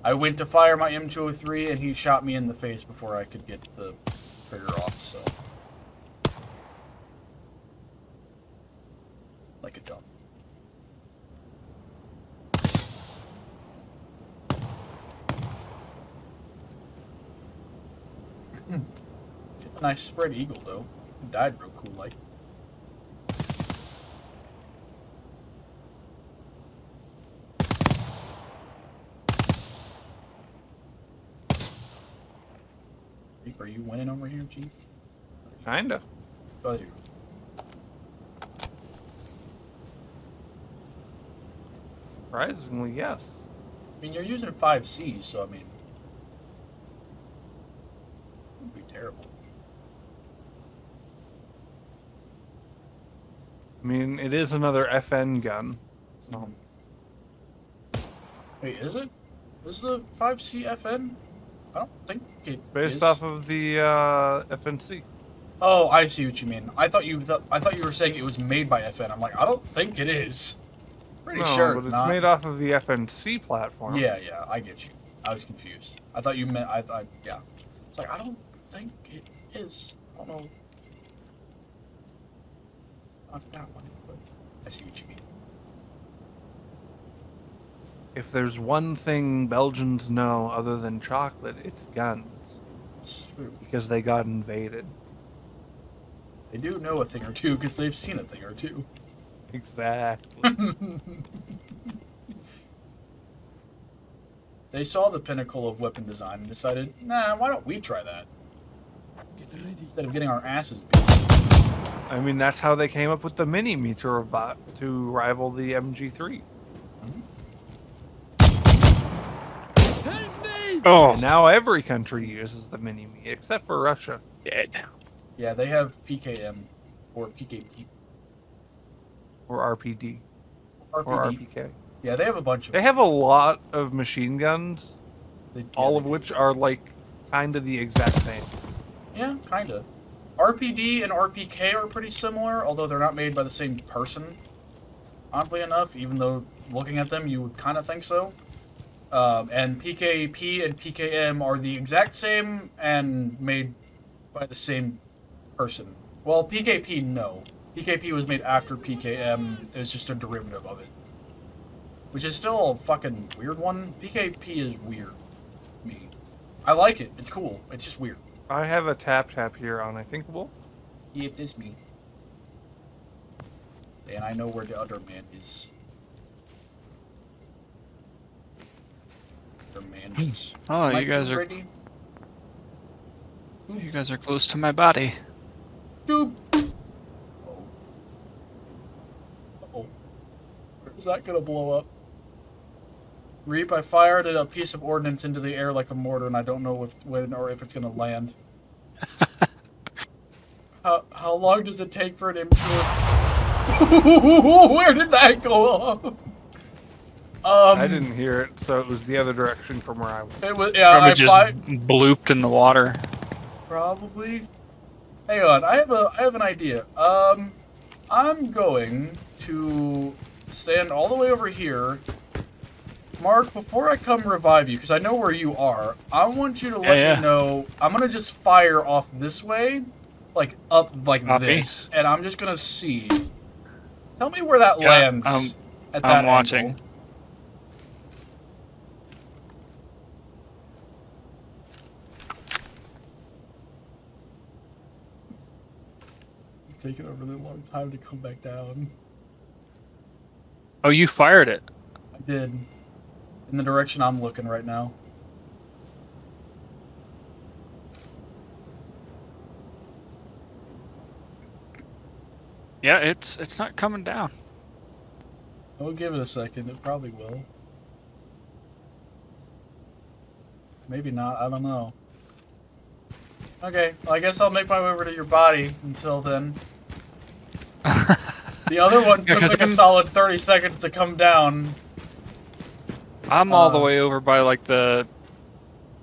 I went to fire my M203, and he shot me in the face before I could get the trigger off, so... Like a dumb. A nice spread eagle, though. It died real cool, like. Are you winning over here, Chief? Kinda. Go ahead. Surprisingly, yes. I mean, you're using 5C, so I mean, it would be terrible. I mean, it is another FN gun. So. Wait, is it? Is the 5C FN? I don't think it Based is. off of the FNC. Oh, I see what you mean. I thought you were saying it was made by FN. I'm like, I don't think it is. Pretty No, sure but it's it's not. made off of the FNC platform. Yeah, I get you. I was confused. I thought you meant yeah. It's like I don't think it is. I don't know. Not that one, but I see what you mean. If there's one thing Belgians know other than chocolate, it's guns. It's true. Because they got invaded. They do know a thing or two because they've seen a thing or two. Exactly. They saw the pinnacle of weapon design and decided, nah, why don't we try that? Instead of getting our asses beat. I mean, that's how they came up with the mini meter to rival the MG3. Oh, And now every country uses the mini me, except for Russia. dead. Yeah, they have PKM or PKP. Or RPD. RPD. Or RPK. Yeah, they have a bunch of They have a lot of machine guns, yeah, all they of do. which are, like, kind of the exact same. Yeah, kinda. RPD and RPK are pretty similar, although they're not made by the same person. Oddly enough, even though looking at them, you would kind of think so. And PKP and PKM are the exact same and made by the same person. Well, PKP, no. PKP was made after PKM. It was just a derivative of it. Which is still a fucking weird one. PKP is weird. Me. I like it. It's cool. It's just weird. I have a tap here on, I think, Wolf. Yep, this me. And I know where the other man is. The man is. Oh, Am I you guys too are ready? you guys are close to my body. Doop. Oh. Uh-oh. Where's that gonna blow up? Reap, I fired a piece of ordnance into the air like a mortar, and I don't know when or if it's gonna land. How long does it take for an M2? Where did that go off? I didn't hear it, so it was the other direction from where I was. It was yeah. Probably I just blooped in the water. Probably. Hang on, I have an idea. I'm going to stand all the way over here. Mark, before I come revive you, because I know where you are, I want you to let me know. I'm gonna just fire off this way, like up like Copy. this, and I'm just gonna see. Tell me where that lands at that I'm watching. angle. It's taking a really long time to come back down. Oh, you fired it. I did. In the direction I'm looking right now. Yeah, it's not coming down. I'll give it a second. It probably will. Maybe not. I don't know. Okay, well, I guess I'll make my way over to your body until then. The other one Yeah, took 'cause like a I'm- solid 30 seconds to come down. I'm all the way over by like the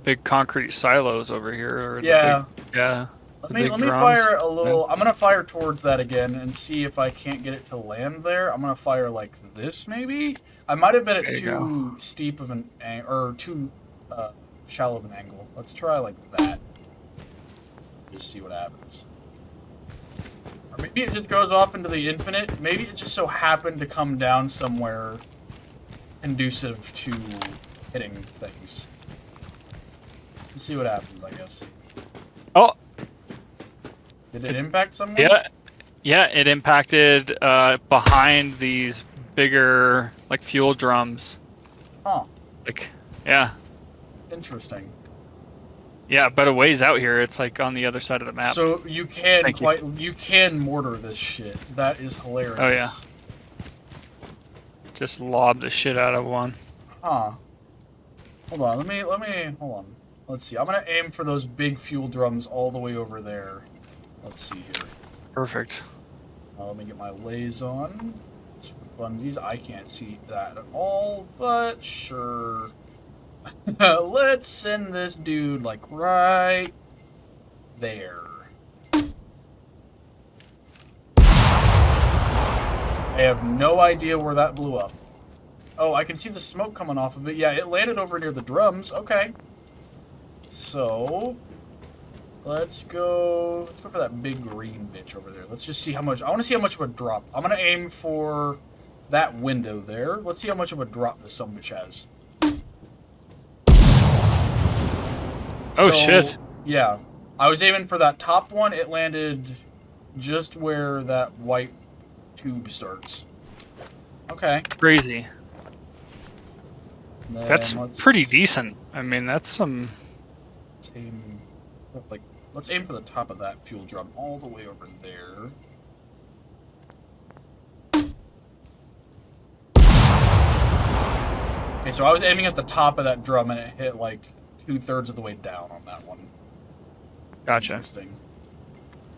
big concrete silos over here, or Yeah. the big, yeah. Let the me big let me drums. fire a little. I'm gonna fire towards that again and see if I can't get it to land there. I'm gonna fire like this, maybe. I might have been There at you too steep of an or too shallow of an angle. Let's try like that. Just see what happens. Or maybe it just goes off into the infinite. Maybe it just so happened to come down somewhere conducive to hitting things. Let's see what happens, I guess. Oh, Did it impact somewhere? yeah. Yeah, it impacted behind these bigger, like, fuel drums. Huh. Like, yeah. Interesting. Yeah, but a ways out here, it's like on the other side of the map. So you can Thank you. you can mortar this shit. That is hilarious. Oh, yeah. Just lob the shit out of one. Huh. Hold on, let me hold on. Let's see. I'm gonna aim for those big fuel drums all the way over there. Let's see here. Perfect. Let me get my lays on. Just for funsies, I can't see that at all, but sure. Let's send this dude like right there. I have no idea where that blew up. Oh, I can see the smoke coming off of it. Yeah, it landed over near the drums. Okay. So, let's go for that big green bitch over there. Let's just see how much. I want to see how much of a drop. I'm going to aim for that window there. Let's see how much of a drop this sumbitch has. Oh, shit. Yeah. I was aiming for that top one. It landed just where that white tube starts. Okay. Crazy. Then That's let's pretty decent. I mean, that's some... aim, like, let's aim for the top of that fuel drum all the way over there. Okay, so I was aiming at the top of that drum and it hit like 2/3 of the way down on that one. Gotcha. Interesting.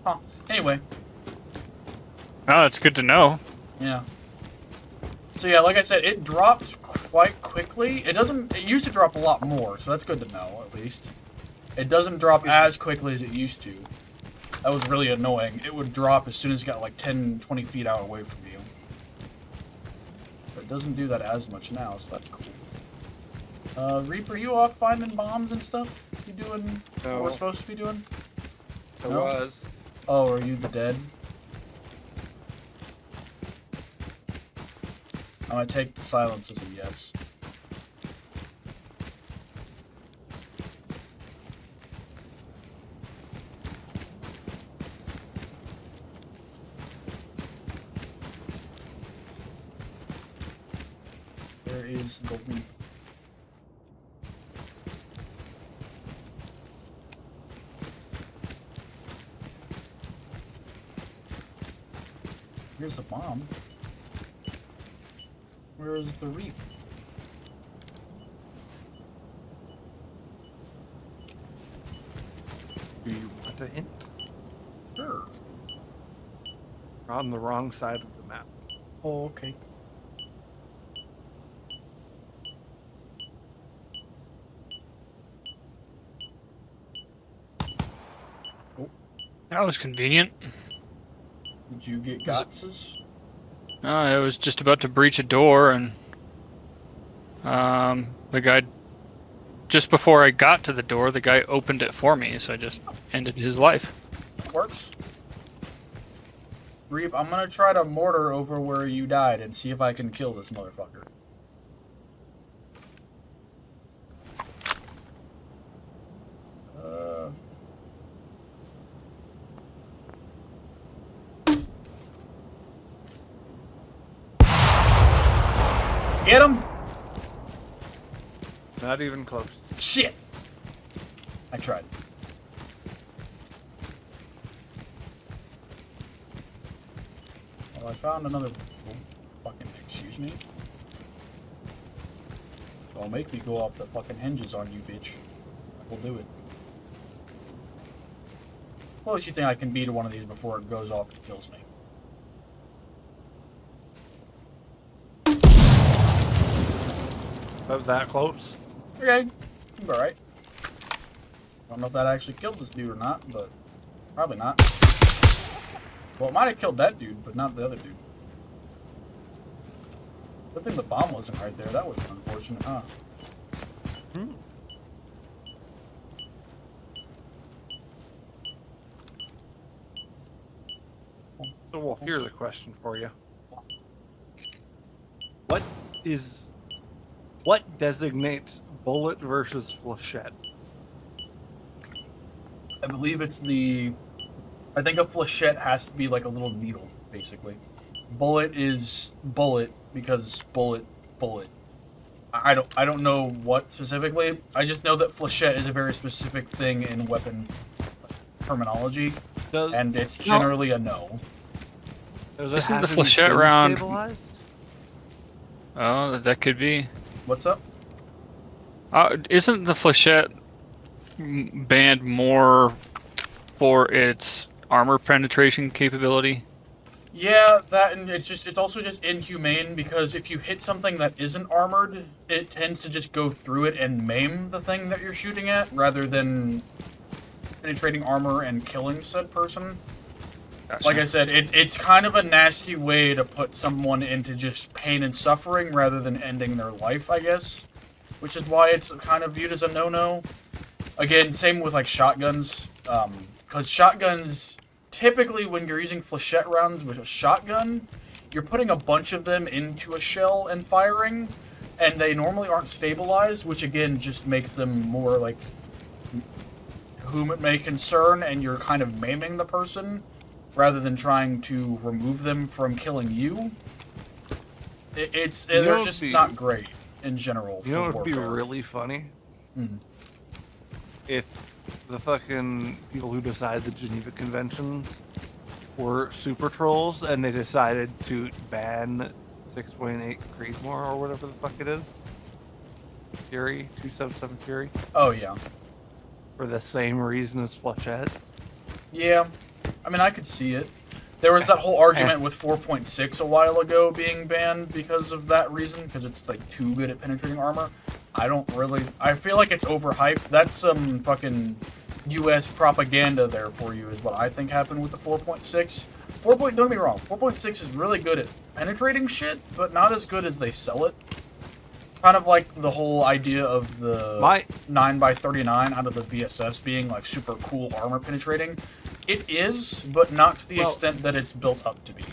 Huh. Anyway. Oh, that's good to know. Yeah. So yeah, like I said, it drops quite quickly. It doesn't. It used to drop a lot more, so that's good to know at least. It doesn't drop as quickly as it used to. That was really annoying. It would drop as soon as it got like 10, 20 feet out away from you. But it doesn't do that as much now, so that's cool. Reaper, you off finding bombs and stuff? You doing what we're supposed to be doing? I was. Oh, are you the dead? I'm gonna take the silence as a yes. Where is the reap? Here's the bomb. Where is the reap? Do you want a hint? Sure. We're on the wrong side of the map. Oh, okay. That was convenient. Did you get Gotses? I was just about to breach a door, and the guy, just before I got to the door, the guy opened it for me, so I just ended his life. Works. Reap, I'm gonna try to mortar over where you died and see if I can kill this motherfucker. Get him! Not even close. Shit! I tried. Well, I found another... Oh, fucking excuse me? Don't make me go off the fucking hinges on you, bitch. We'll do it. Close you think I can beat one of these before it goes off and kills me. that close. Okay, alright. Don't know if that actually killed this dude or not, but probably not. Well, it might have killed that dude, but not the other dude. Good thing the bomb wasn't right there. That would have been unfortunate, huh? So, well, here's a question for you. What designates bullet versus flechette? I believe it's the... I think a flechette has to be like a little needle, basically. Bullet is bullet because bullet. I don't know what specifically. I just know that flechette is a very specific thing in weapon terminology, and it's generally a no. Isn't the flechette round? Oh, that could be. What's up? Isn't the flechette banned more for its armor penetration capability? Yeah, that, and it's also just inhumane because if you hit something that isn't armored, it tends to just go through it and maim the thing that you're shooting at, rather than penetrating armor and killing said person. Gotcha. Like I said, it's kind of a nasty way to put someone into just pain and suffering rather than ending their life, I guess. Which is why it's kind of viewed as a no-no. Again, same with like shotguns, because shotguns, typically when you're using flechette rounds with a shotgun, you're putting a bunch of them into a shell and firing, and they normally aren't stabilized, which again just makes them more like whom it may concern, and you're kind of maiming the person rather than trying to remove them from killing you. They're just not great in general for warfare. You know what would be really funny? If the fucking people who decide the Geneva Conventions were super trolls and they decided to ban 6.8 Creedmoor or whatever the fuck it is. Fury, 277 Fury. Oh, yeah. For the same reason as flechettes. Yeah. I mean, I could see it. There was that whole argument with 4.6 a while ago being banned because of that reason, because it's like too good at penetrating armor. I feel like it's overhyped. That's some fucking US propaganda there for you, is what I think happened with the 4.6. Don't get me wrong, 4.6 is really good at penetrating shit, but not as good as they sell it. It's kind of like the whole idea of the 9x39 out of the VSS being like super cool armor penetrating. It is, but not to the extent that it's built up to be.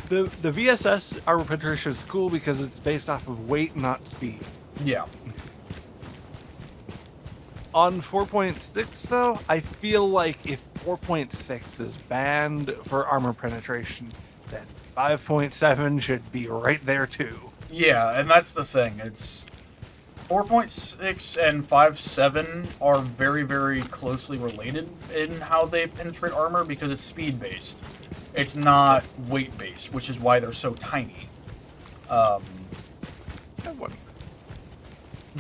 The VSS armor penetration is cool because it's based off of weight, not speed. Yeah. On 4.6, though, I feel like if 4.6 is banned for armor penetration, then 5.7 should be right there, too. Yeah, and that's the thing. It's 4.6 and 5.7 are very, very closely related in how they penetrate armor because it's speed-based. It's not weight-based, which is why they're so tiny.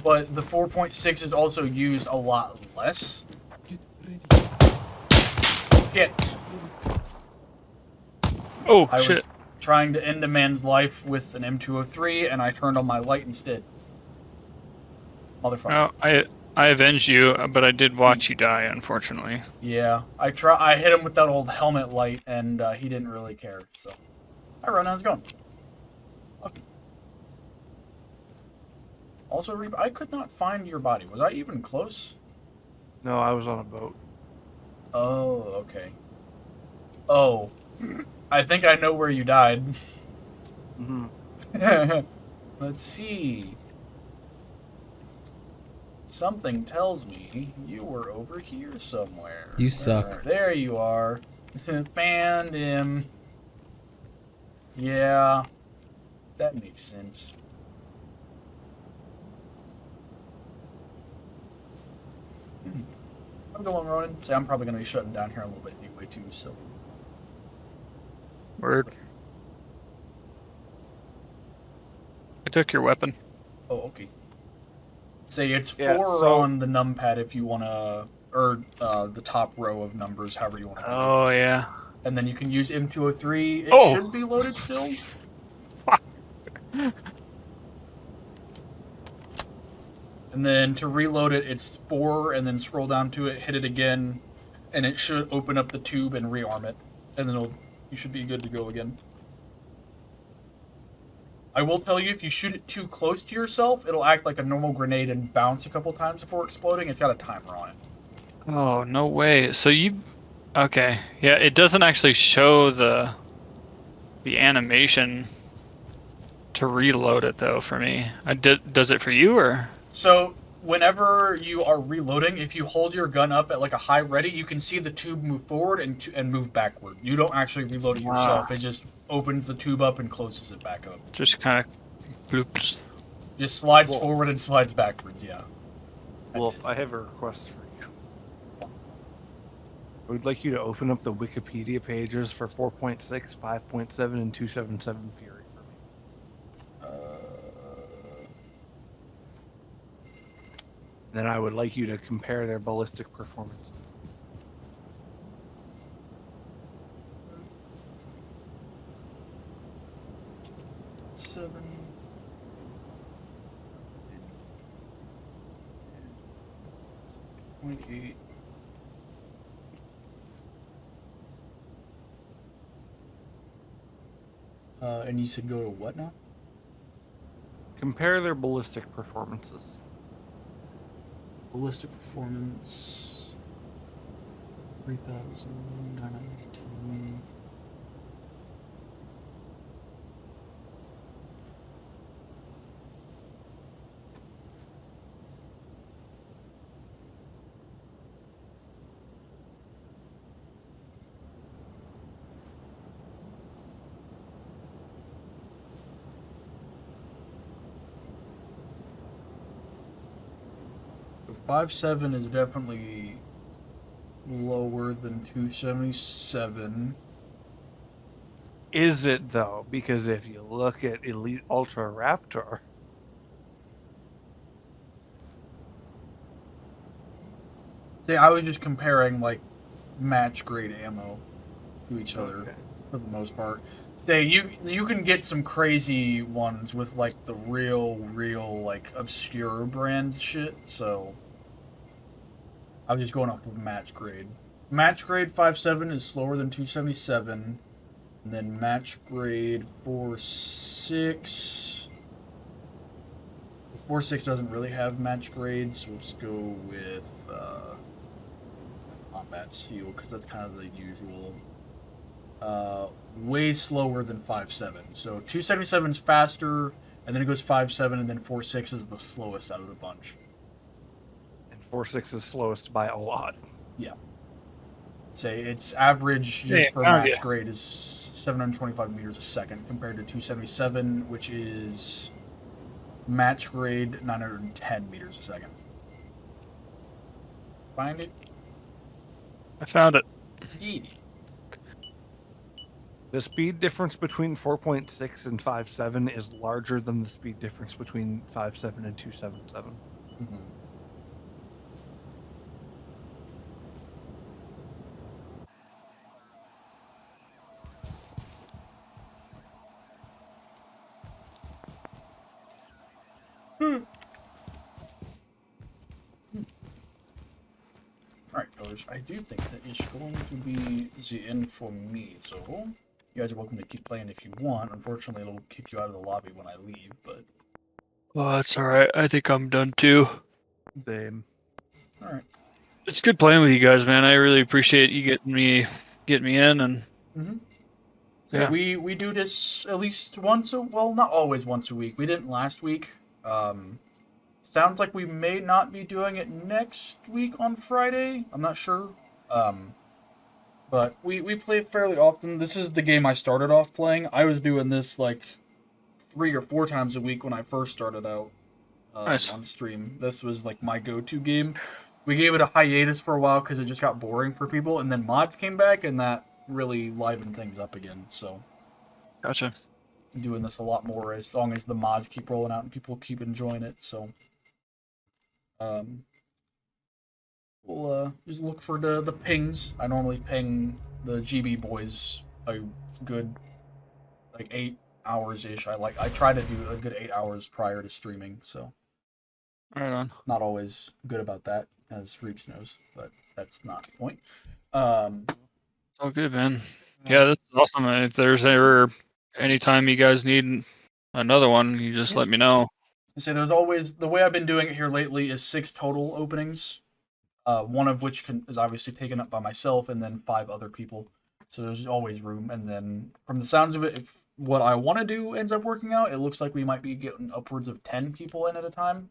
But the 4.6 is also used a lot less. Shit. Oh, I shit. was trying to end a man's life with an M203, and I turned on my light instead. Motherfucker. No, I avenged you, but I did watch you die, unfortunately. Yeah, I hit him with that old helmet light, and he didn't really care, so. Hi, Ron, how's it going? Okay. Also, I could not find your body. Was I even close? No, I was on a boat. Oh, okay. Oh. I think I know where you died. Let's see. Something tells me you were over here somewhere. You suck. There you are. Found him. Yeah. That makes sense. I'm going, Ronan. See, I'm probably going to be shutting down here a little bit anyway, too, so. Word. I took your weapon. Oh, okay. Say it's 4 so, on the numpad if you want to, or the top row of numbers, however you want to. Oh, yeah. And then you can use M203. It should be loaded still. And then to reload it, it's 4, and then scroll down to it, hit it again, and it should open up the tube and rearm it. And then you should be good to go again. I will tell you, if you shoot it too close to yourself, it'll act like a normal grenade and bounce a couple times before exploding. It's got a timer on it. Oh, no way. So you... Okay. Yeah, it doesn't actually show the animation to reload it, though, for me. Does it for you, or...? So, whenever you are reloading, if you hold your gun up at like a high ready, you can see the tube move forward and move backward. You don't actually reload it yourself. It just opens the tube up and closes it back up. Just kind of bloops. Just slides forward and slides backwards, yeah. Wolf, I have a request for you. I would like you to open up the Wikipedia pages for 4.6, 5.7, and 277 Fury for me. Then I would like you to compare their ballistic performance. Seven. 0.8. And you said go to what now? Compare their ballistic performances. Ballistic performance. 3,910. So 5.7 is definitely lower than 277. Is it though? Because if you look at Elite Ultra Raptor, See, I was just comparing like match grade ammo to each other okay. for the most part. Say you can get some crazy ones with like the real like obscure brand shit. So I was just going off of match grade. Match grade 5.7 is slower than 277, and then match grade 4.6. 4.6 doesn't really have match grades, so we'll just go with combat steel because that's kind of the usual. Way slower than 5.7. So 277 is faster, and then it goes 5.7, and then 4.6 is the slowest out of the bunch. And 4.6 is slowest by a lot. Yeah. Say its average just for match grade is 725 meters a second compared to 277, which is match grade 910 meters a second. Find it? I found it. Indeed. The speed difference between 4.6 and 5.7 is larger than the speed difference between 5.7 and 277. Mm-hmm. Alright, fellas, I do think that it's going to be the end for me, so you guys are welcome to keep playing if you want. Unfortunately, it'll kick you out of the lobby when I leave, but... Oh, that's alright. I think I'm done too. Same. Alright. It's good playing with you guys, man. I really appreciate you getting me in, and... Mm-hmm. So Yeah. we do this at least once well, not always once a week. We didn't last week. Sounds like we may not be doing it next week on Friday. I'm not sure. But we play fairly often. This is the game I started off playing. I was doing this like 3 or 4 times a week when I first started out Nice. on stream. This was like my go-to game. We gave it a hiatus for a while because it just got boring for people, and then mods came back, and that really livened things up again. So Gotcha. I'm doing this a lot more as long as the mods keep rolling out and people keep enjoying it. So we'll just look for the pings. I normally ping the GB boys a good like 8 hours ish. I try to do a good 8 hours prior to streaming. So Right on. Not always good about that, as Reeps knows, but that's not the point. Um, It's all good, man. Yeah, that's awesome. Man. If there's ever any time you guys need another one, you just yeah. let me know. So there's always the way I've been doing it here lately is 6 total openings, one of which is obviously taken up by myself and then 5 other people. So there's always room. And then from the sounds of it, if what I want to do ends up working out, it looks like we might be getting upwards of 10 people in at a time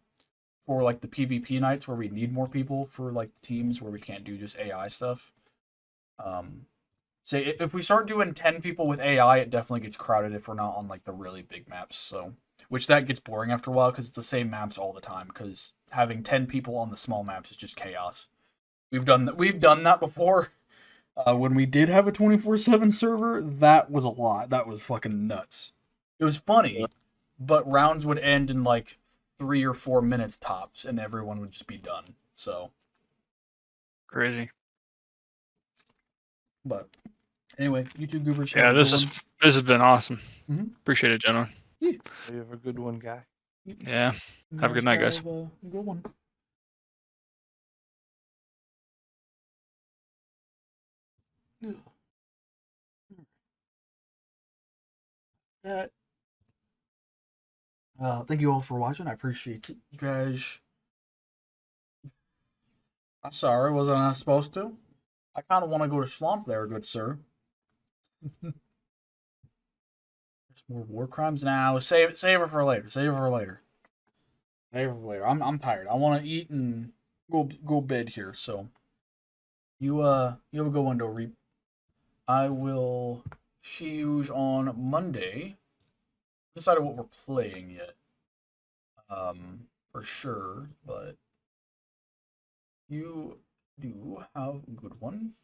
for like the PvP nights where we need more people for like teams where we can't do just AI stuff. Say if we start doing 10 people with AI, it definitely gets crowded if we're not on like the really big maps. So, which that gets boring after a while because it's the same maps all the time. Because having 10 people on the small maps is just chaos. We've done that before. When we did have a 24/7 server, that was a lot. That was fucking nuts. It was funny, but rounds would end in like 3 or 4 minutes tops, and everyone would just be done. So, Crazy. but anyway, you two goobers have Yeah, a good one. this has been awesome. Mhm. Appreciate it, gentlemen. You have a good one, guy. Yeah. Have a good night, guys. Have a good one. That. Thank you all for watching. I appreciate it. You guys. I'm sorry, wasn't I supposed to? I kind of want to go to Swamp there, good sir. There's more war crimes now. Save it for later. Save it for later. Save it for later. I'm tired. I want to eat and go bed here. So you have a good one, though, Reap. I will see you on Monday. Decided what we're playing yet. For sure, but you do have a good one.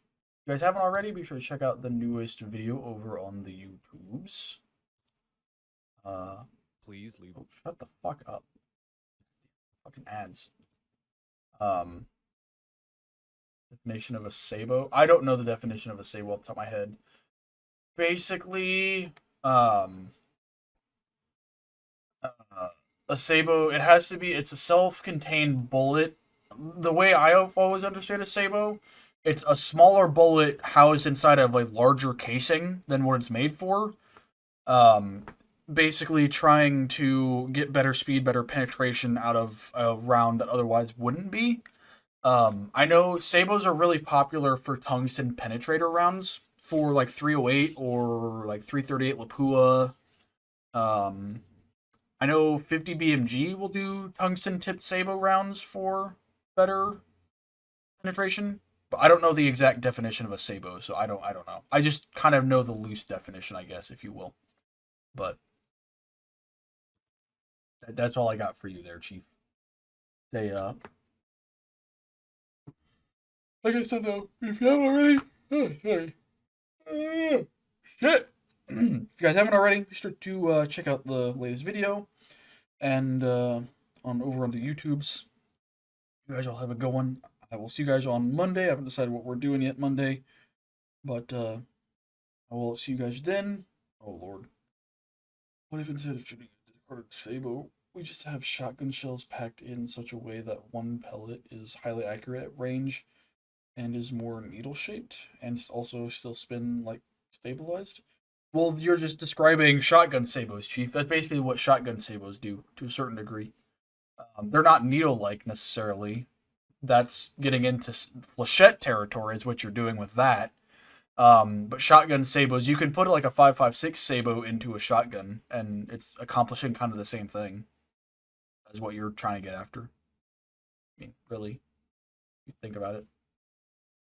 If you guys haven't already, be sure to check out the newest video over on the YouTubes. Please leave. Oh, shut the fuck up. Fucking ads. Definition of a sabo. I don't know the definition of a sabo off the top of my head. Basically, a sabo, it has to be, it's a self-contained bullet. The way I've always understood a sabo, it's a smaller bullet housed inside of a larger casing than what it's made for. Basically trying to get better speed, better penetration out of a round that otherwise wouldn't be. I know sabos are really popular for tungsten penetrator rounds for like 308 or like 338 Lapua. I know 50 BMG will do tungsten tipped sabo rounds for better penetration, but I don't know the exact definition of a sabo, so I don't know. I just kind of know the loose definition, I guess, if you will. But that's all I got for you there, Chief. They like I said though, if you haven't already, shit. If you guys haven't already, be sure to check out the latest video and over on the YouTubes. You guys all have a good one. I will see you guys on Monday. I haven't decided what we're doing yet Monday, but I will see you guys then. Oh Lord, what if instead of shooting a discarded sabo, we just have shotgun shells packed in such a way that one pellet is highly accurate at range and is more needle shaped and also still spin like stabilized? Well, you're just describing shotgun sabos, Chief. That's basically what shotgun sabos do to a certain degree. They're not needle like necessarily. That's getting into flechette territory, is what you're doing with that. But shotgun sabos, you can put like a 5.56 sabo into a shotgun, and it's accomplishing kind of the same thing as what you're trying to get after. I mean, really, you think about it,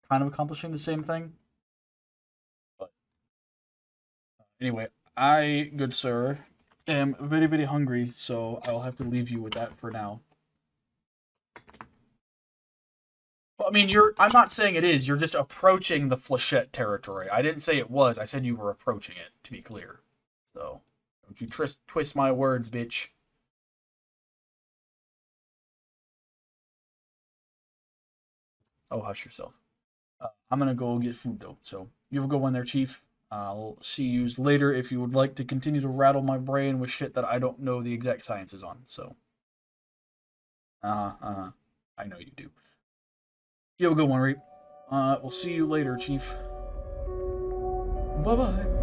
kind of accomplishing the same thing. But anyway, I, good sir, am very, very hungry, so I'll have to leave you with that for now. Well, I mean, I'm not saying it is. You're just approaching the flechette territory. I didn't say it was. I said you were approaching it, to be clear. So, don't you twist my words, bitch. Oh, hush yourself. I'm gonna go get food, though. So, you have a good one there, Chief. I'll see you later if you would like to continue to rattle my brain with shit that I don't know the exact sciences on. So. I know you do. You have a good one, Reap. We'll see you later, Chief. Bye-bye.